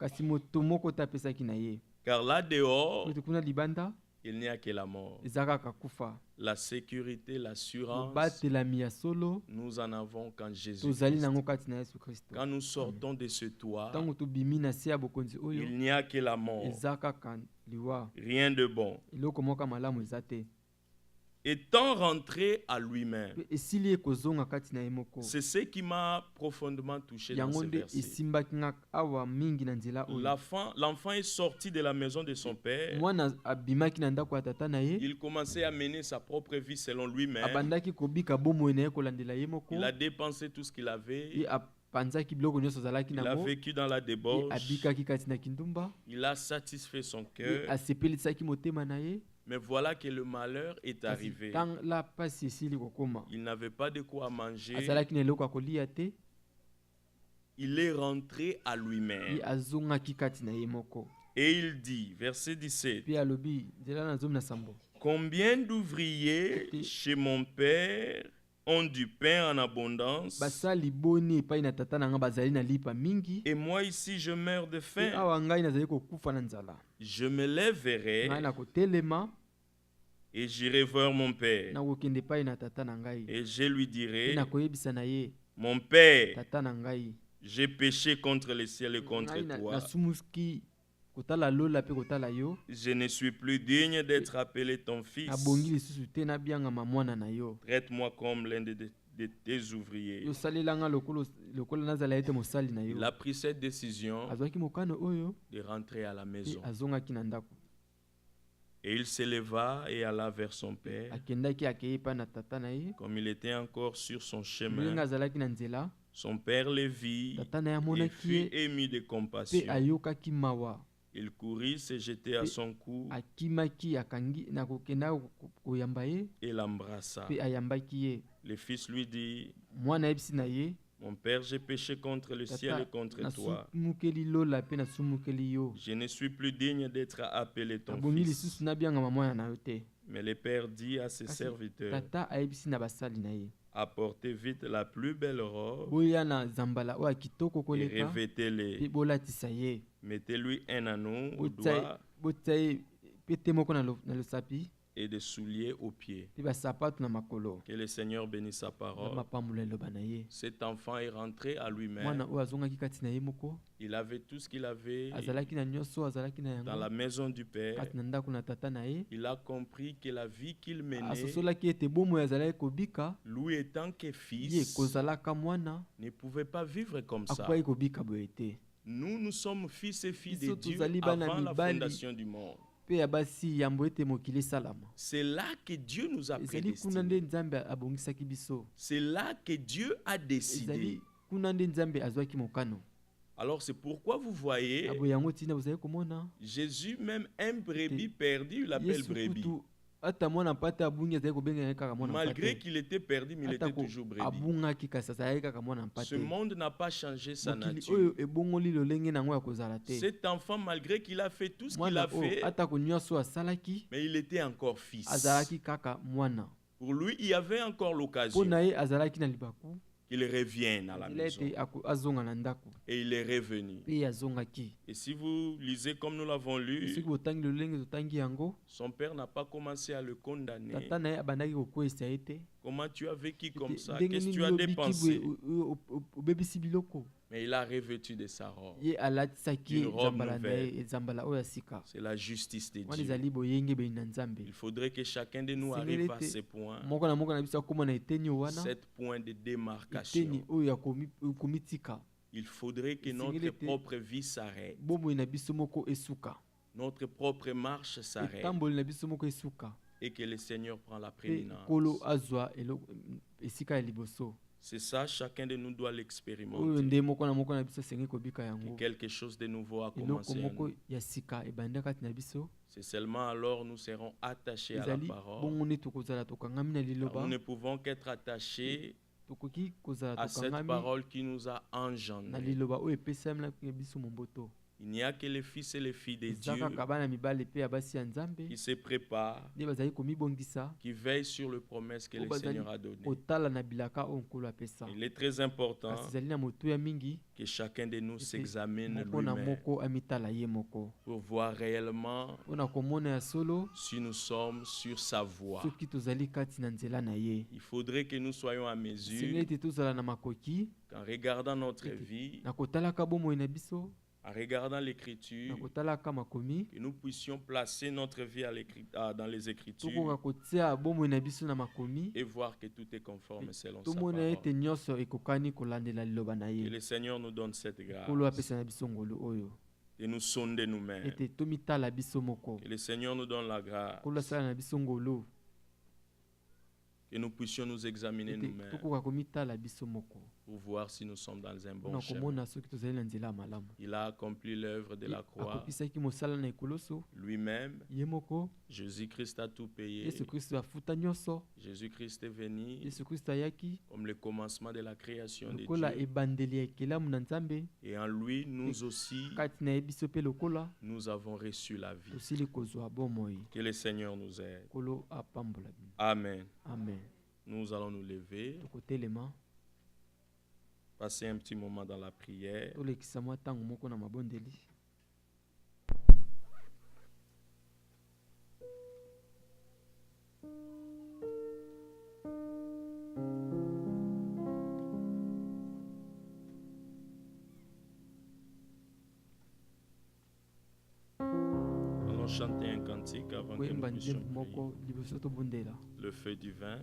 Car là dehors, il n'y a que la mort. La sécurité, l'assurance, nous en avons quand Jésus-Christ. Quand nous sortons de ce toit, il n'y a que la mort. Rien de bon. Étant rentré à lui-même. C'est ce qui m'a profondément touché dans ce verset. L'enfant est sorti de la maison de son père. Il commençait à mener sa propre vie selon lui-même. Il a dépensé tout ce qu'il avait. Il a vécu dans la débauche. Il a satisfait son cœur. Mais voilà que le malheur est arrivé. Il n'avait pas de quoi manger. Il est rentré à lui-même. Et il dit, verset 17, combien d'ouvriers chez mon père ont du pain en abondance. Et moi ici, je meurs de faim. Je me lèverai et j'irai voir mon père. Et je lui dirai, mon père, j'ai péché contre le ciel et contre toi. Je ne suis plus digne d'être appelé ton fils. Traite-moi comme l'un de tes ouvriers. Il a pris cette décision de rentrer à la maison. Et il s'éleva et alla vers son père. Comme il était encore sur son chemin, son père le vit et fut ému de compassion. Il courut se jeter à son cou et l'embrassa. Le fils lui dit, mon père, j'ai péché contre le ciel et contre toi. Je ne suis plus digne d'être appelé ton fils. Mais le père dit à ses serviteurs, apportez vite la plus belle robe et revêtez-les. Mettez-lui un anneau au doigt et des souliers aux pieds. Que le Seigneur bénisse sa parole. Cet enfant est rentré à lui-même. Il avait tout ce qu'il avait dans la maison du Père. Il a compris que la vie qu'il menait, lui étant que fils, ne pouvait pas vivre comme ça. Nous sommes fils et filles de Dieu avant la fondation du monde. C'est là que Dieu nous a prédestinés. C'est là que Dieu a décidé. Alors c'est pourquoi vous voyez, Jésus même un brebis perdu, il l'appelle brebis. Malgré qu'il était perdu, mais il était toujours brebis. Ce monde n'a pas changé sa nature. Cet enfant, malgré qu'il a fait tout ce qu'il a fait, mais il était encore fils. Pour lui, il y avait encore l'occasion qu'il revienne à la maison. Et il est revenu. Et si vous lisez comme nous l'avons lu, son père n'a pas commencé à le condamner. Comment tu as vécu comme ça? Qu'est-ce que tu as dépensé? Mais il a revêtu de sa robe, une robe nouvelle. C'est la justice de Dieu. Il faudrait que chacun de nous arrive à ce point, cette point de démarcation. Il faudrait que notre propre vie s'arrête. Notre propre marche s'arrête. Et que le Seigneur prend la prééminence. C'est ça, chacun de nous doit l'expérimenter. Que quelque chose de nouveau a commencé à nous. C'est seulement alors nous serons attachés à la parole. Nous ne pouvons qu'être attachés à cette parole qui nous a engendrés. Il n'y a que les fils et les filles de Dieu qui se préparent, qui veillent sur les promesses que le Seigneur a données. Il est très important que chacun de nous s'examine lui-même pour voir réellement si nous sommes sur sa voie. Il faudrait que nous soyons à mesure, qu'en regardant notre vie, en regardant l'Écriture, que nous puissions placer notre vie dans les Écritures et voir que tout est conforme selon sa parole. Que le Seigneur nous donne cette grâce et nous sonder nous-mêmes. Que le Seigneur nous donne la grâce que nous puissions nous examiner nous-mêmes pour voir si nous sommes dans un bon chemin. Il a accompli l'œuvre de la croix lui-même. Jésus-Christ a tout payé. Jésus-Christ est venu comme le commencement de la création de Dieu. Et en lui, nous aussi, nous avons reçu la vie. Que le Seigneur nous aide. Amen. Amen. Nous allons nous lever, passer un petit moment dans la prière. Allons chanter un cantique avant que nous puissions prier. Le feu du vin.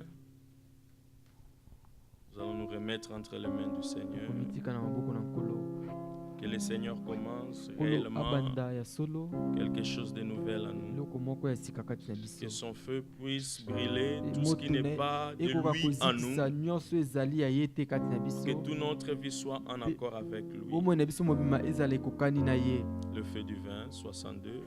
Nous allons nous remettre entre les mains du Seigneur. Que le Seigneur commence réellement quelque chose de nouvel à nous. Que son feu puisse brûler tout ce qui n'est pas de lui en nous. Que toute notre vie soit en accord avec lui. Le feu du vin, 62.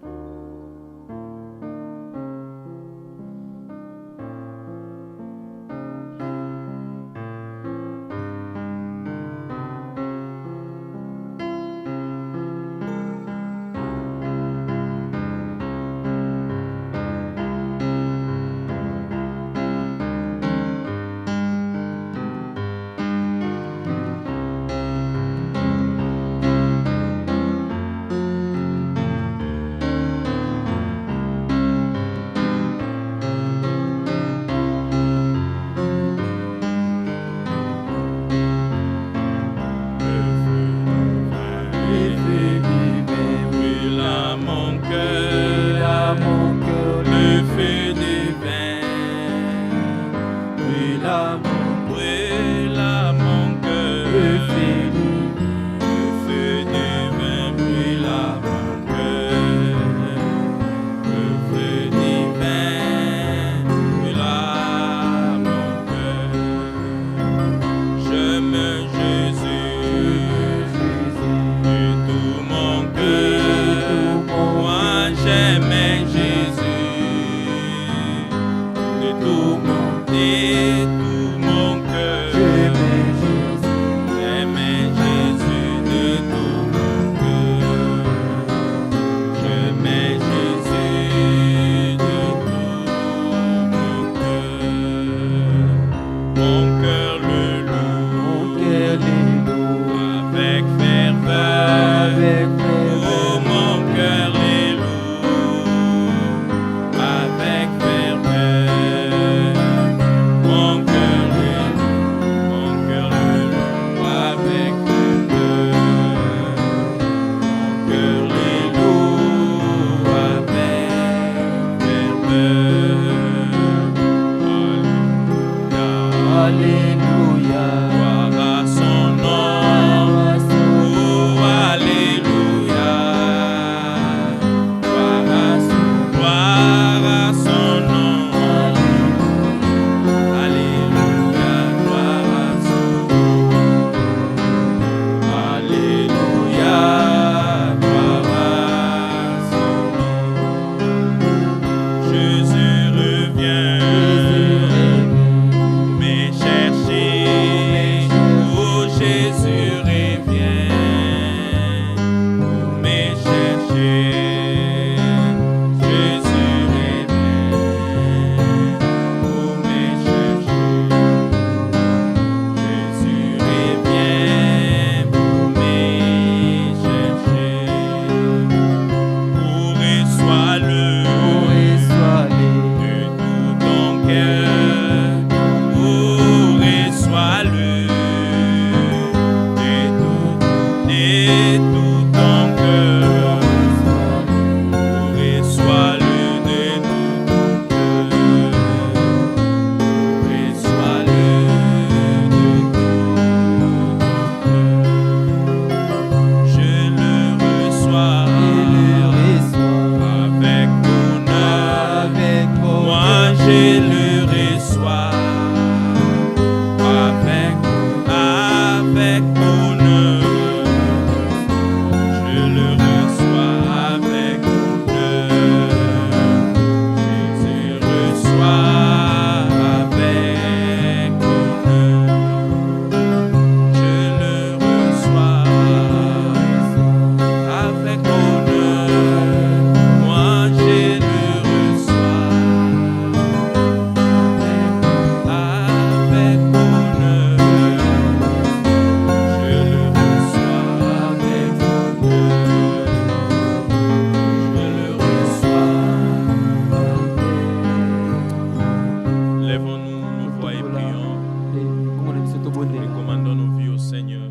Recommandons nos vies au Seigneur.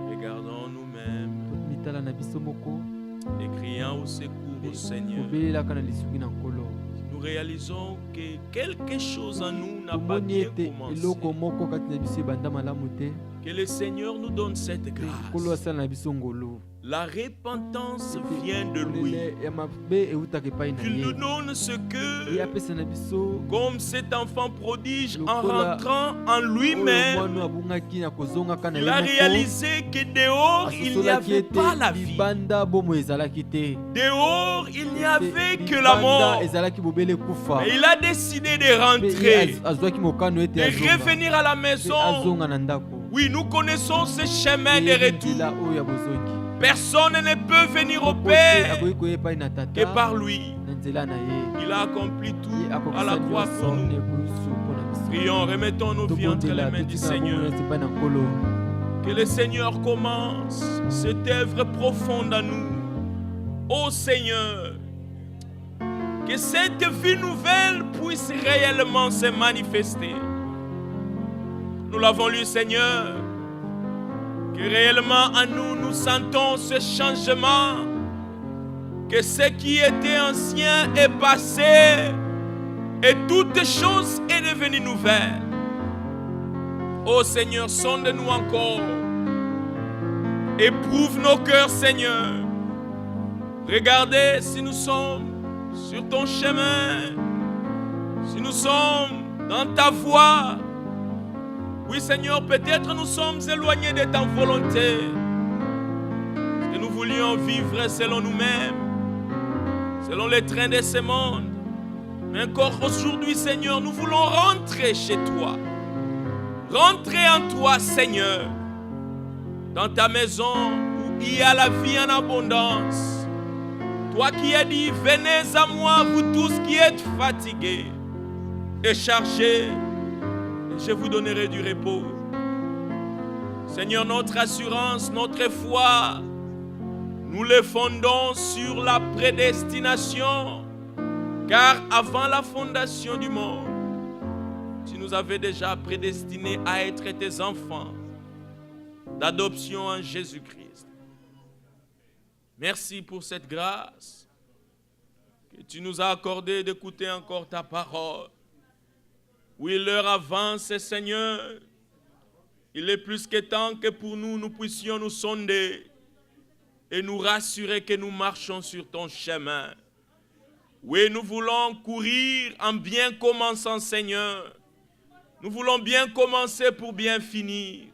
Regardons nous-mêmes et crions au secours au Seigneur. Nous réalisons que quelque chose en nous n'a pas bien commencé. Que le Seigneur nous donne cette grâce. La repentance vient de lui. Qu'il nous donne ce que, comme cet enfant prodige, en rentrant en lui-même, il a réalisé que dehors, il n'y avait pas la vie. Dehors, il n'y avait que la mort. Et il a décidé de rentrer, de revenir à la maison. Oui, nous connaissons ce chemin de retour. Personne ne peut venir au Père que par lui. Il a accompli tout à la croix pour nous. Prions, remettons nos vies entre les mains du Seigneur. Que le Seigneur commence cette œuvre profonde à nous. Ô Seigneur, que cette vie nouvelle puisse réellement se manifester. Nous l'avons lu, Seigneur. Que réellement en nous, nous sentons ce changement. Que ce qui était ancien est passé et toute chose est devenue nouvelle. Ô Seigneur, sonde-nous encore. Éprouve nos cœurs, Seigneur. Regardez si nous sommes sur ton chemin, si nous sommes dans ta voie. Oui, Seigneur, peut-être nous sommes éloignés de ta volonté. Parce que nous voulions vivre selon nous-mêmes, selon les trains de ce monde. Mais encore aujourd'hui, Seigneur, nous voulons rentrer chez toi. Rentrer en toi, Seigneur, dans ta maison où il y a la vie en abondance. Toi qui as dit, venez à moi, vous tous qui êtes fatigués et chargés, je vous donnerai du repos. Seigneur, notre assurance, notre foi, nous les fondons sur la prédestination. Car avant la fondation du monde, tu nous avais déjà prédestinés à être tes enfants d'adoption en Jésus-Christ. Merci pour cette grâce que tu nous as accordée d'écouter encore ta parole. Oui, l'heure avance, Seigneur. Il est plus que temps que pour nous, nous puissions nous sonder et nous rassurer que nous marchons sur ton chemin. Oui, nous voulons courir en bien commençant, Seigneur. Nous voulons bien commencer pour bien finir.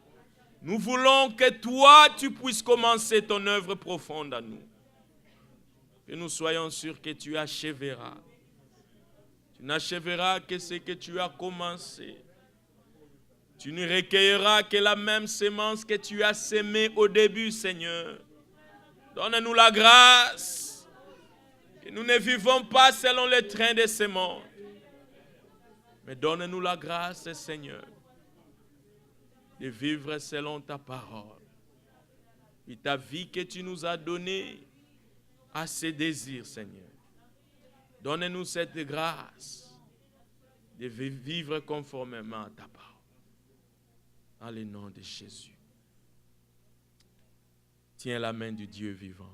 Nous voulons que toi, tu puisses commencer ton œuvre profonde à nous. Que nous soyons sûrs que tu achèveras. Tu n'achèveras que ce que tu as commencé. Tu ne recueilleras que la même semence que tu as sémée au début, Seigneur. Donne-nous la grâce. Que nous ne vivons pas selon les trains de ce monde. Mais donne-nous la grâce, Seigneur, de vivre selon ta parole. Et ta vie que tu nous as donnée à ses désirs, Seigneur. Donne-nous cette grâce de vivre conformément à ta parole. Dans le nom de Jésus. Tiens la main du Dieu vivant.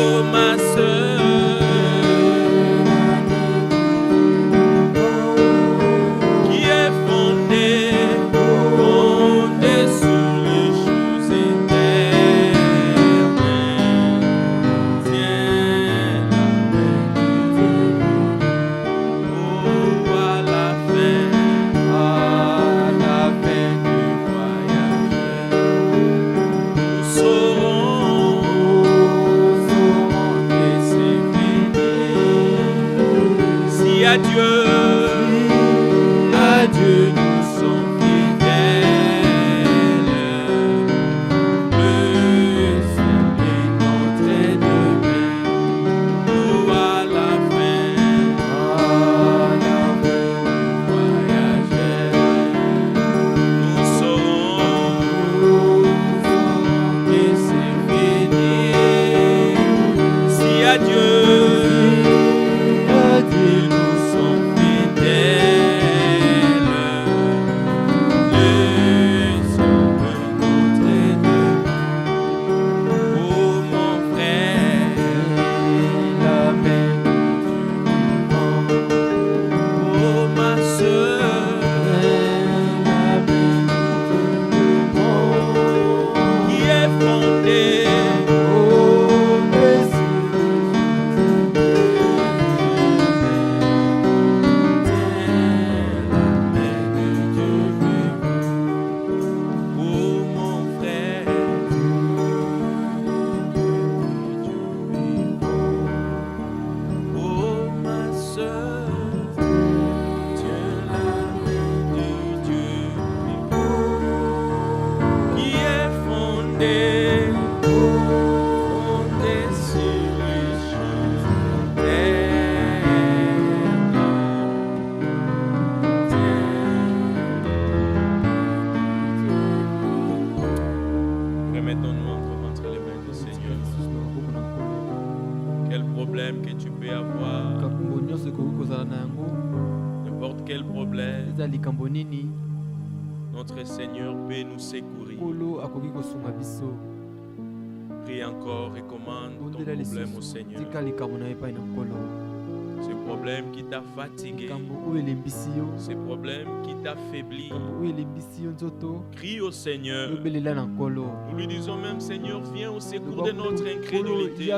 Oh ma sœur, qui est fondée sur les choses éternelles, tiens la main de Dieu. Oh, à la fin du voyage, nous saurons que c'est fini. Si à Dieu nous sommes fidèles, le ciel est notre demain. Oh, à la fin du voyage, nous saurons que c'est fini. Si à Dieu nous sommes fidèles, le ciel est notre demain. Oh mon frère, la main du vivant. Oh ma sœur, la main du vivant, qui est fondée remettons-nous entre les mains du Seigneur. Quel problème que tu peux avoir, n'importe quel problème, notre Seigneur peut nous secourir. Prie encore et commande ton problème au Seigneur. Ce problème qui t'a fatigué, ce problème qui t'a affaibli, crie au Seigneur. Nous lui disons même, Seigneur, viens au secours de notre incrédulité.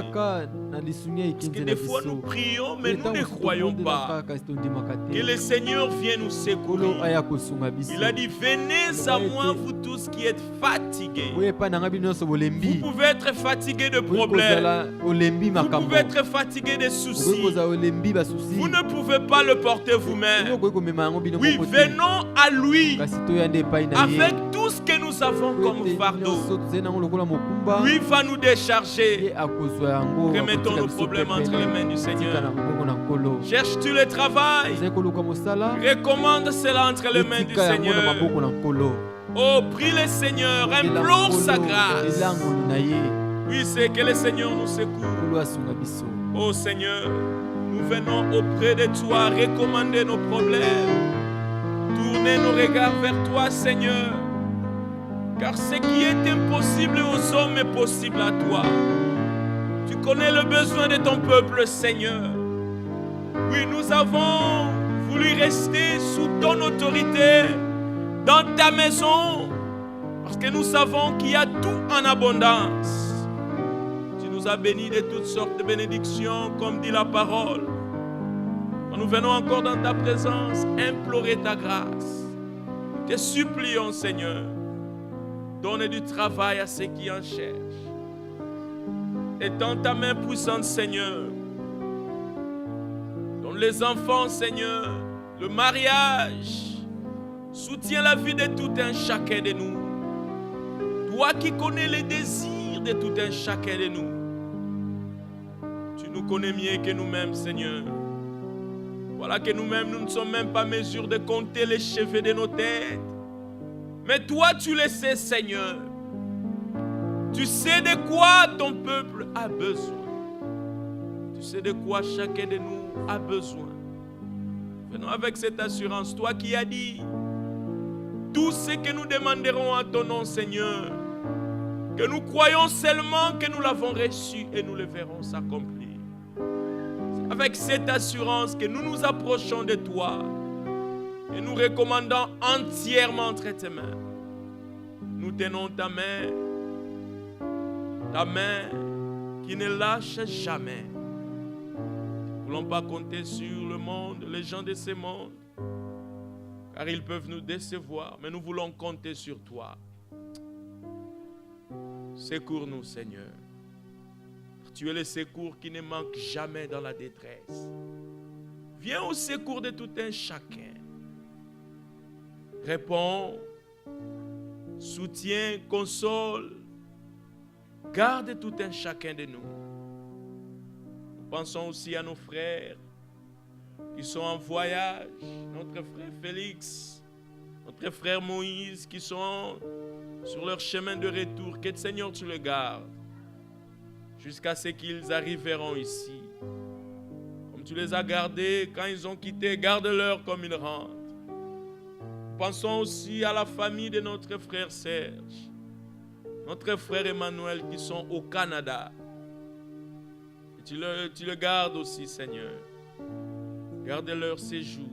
Parce que des fois nous prions, mais nous ne croyons pas que le Seigneur vient nous secourir. Il a dit, venez à moi, vous tous qui êtes fatigués. Vous pouvez être fatigués de problèmes. Vous pouvez être fatigués de soucis. Vous ne pouvez pas le porter vous-même. Oui, venons à lui avec tout ce que nous avons comme fardeau. Lui va nous décharger. Remettons nos problèmes entre les mains du Seigneur. Cherches-tu le travail? Recommande cela entre les mains du Seigneur. Oh, prie le Seigneur, implore sa grâce. Oui, c'est que le Seigneur nous secoue. Oh Seigneur, nous venons auprès de toi recommander nos problèmes. Tourner nos regards vers toi, Seigneur. Car ce qui est impossible aux hommes est possible à toi. Tu connais le besoin de ton peuple, Seigneur. Oui, nous avons voulu rester sous ton autorité, dans ta maison, parce que nous savons qu'il y a tout en abondance. Tu nous as bénis de toutes sortes de bénédictions, comme dit la parole. Nous venons encore dans ta présence implorer ta grâce. Te supplions, Seigneur, donne du travail à ceux qui en cherchent. Étends ta main puissante, Seigneur. Donne les enfants, Seigneur, le mariage. Soutiens la vie de tout un chacun de nous. Toi qui connais les désirs de tout un chacun de nous. Tu nous connais mieux que nous-mêmes, Seigneur. Voilà que nous-mêmes, nous ne sommes même pas en mesure de compter les cheveux de nos têtes. Mais toi, tu le sais, Seigneur. Tu sais de quoi ton peuple a besoin. Tu sais de quoi chacun de nous a besoin. Venons avec cette assurance. Toi qui as dit, tout ce que nous demanderons à ton nom, Seigneur, que nous croyons seulement que nous l'avons reçu et nous le verrons s'accomplir. C'est avec cette assurance que nous nous approchons de toi et nous recommandons entièrement entre tes mains. Nous tenons ta main qui ne lâche jamais. Nous ne voulons pas compter sur le monde, les gens de ce monde, car ils peuvent nous décevoir, mais nous voulons compter sur toi. Secours-nous, Seigneur. Tu es le secours qui ne manque jamais dans la détresse. Viens au secours de tout un chacun. Réponds, soutiens, console, garde tout un chacun de nous. Nous pensons aussi à nos frères qui sont en voyage, notre frère Félix, notre frère Moïse qui sont sur leur chemin de retour. Que Seigneur tu le gardes jusqu'à ce qu'ils arriveront ici. Comme tu les as gardés quand ils ont quitté, garde-leur comme ils rentrent. Pensons aussi à la famille de notre frère Serge, notre frère Emmanuel qui sont au Canada. Et tu le gardes aussi, Seigneur. Garde leur séjour.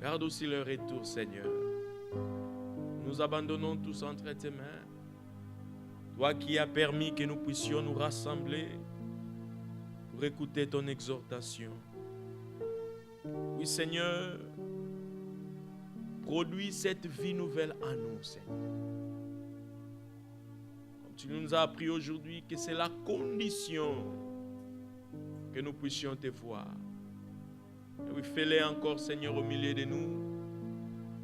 Garde aussi leur retour, Seigneur. Nous abandonnons tous entre tes mains. Toi qui as permis que nous puissions nous rassembler pour écouter ton exhortation. Oui, Seigneur, produis cette vie nouvelle en nous, Seigneur. Comme tu nous as appris aujourd'hui que c'est la condition que nous puissions te voir. Et oui, fais-le encore, Seigneur, au milieu de nous,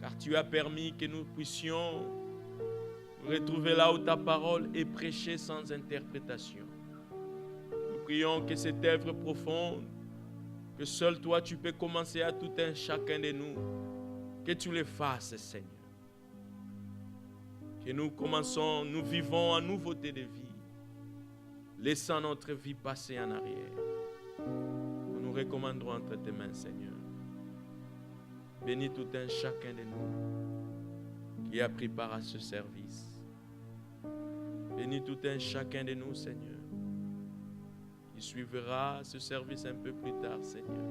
car tu as permis que nous puissions nous retrouver là où ta parole est prêchée sans interprétation. Nous prions que cette œuvre profonde, que seul toi tu peux commencer à tout un chacun de nous, que tu le fasses, Seigneur. Que nous commençons, nous vivons en nouveauté de vie, laissant notre vie passer en arrière. Nous nous recommanderons entre tes mains, Seigneur. Bénis tout un chacun de nous qui a pris part à ce service. Bénis tout un chacun de nous, Seigneur, qui suivra ce service un peu plus tard, Seigneur.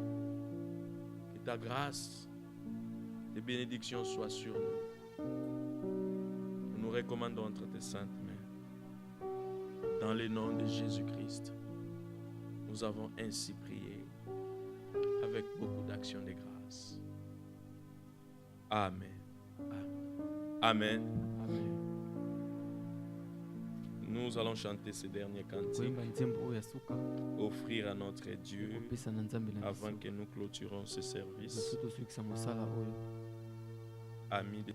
Que ta grâce, tes bénédictions soient sur nous. Nous nous recommandons entre tes saintes mains. Dans le nom de Jésus-Christ, nous avons ainsi prié avec beaucoup d'actions de grâce. Amen. Amen. Amen. Nous allons chanter ces derniers cantiques, offrir à notre Dieu avant que nous clôturons ce service. Amis.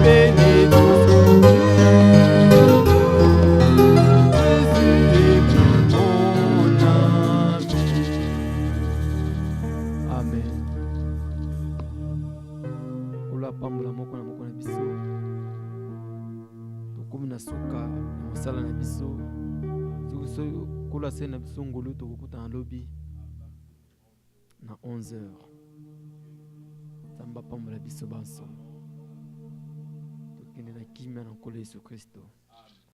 bénis tous. Pambola moko na biso tokomi na suka ya mosala na biso soki kola se na biso ngolu tokokuta na lobi na 11h. Nzambe apambola biso banso tokende na kimia na nkolo Yesu Kristo.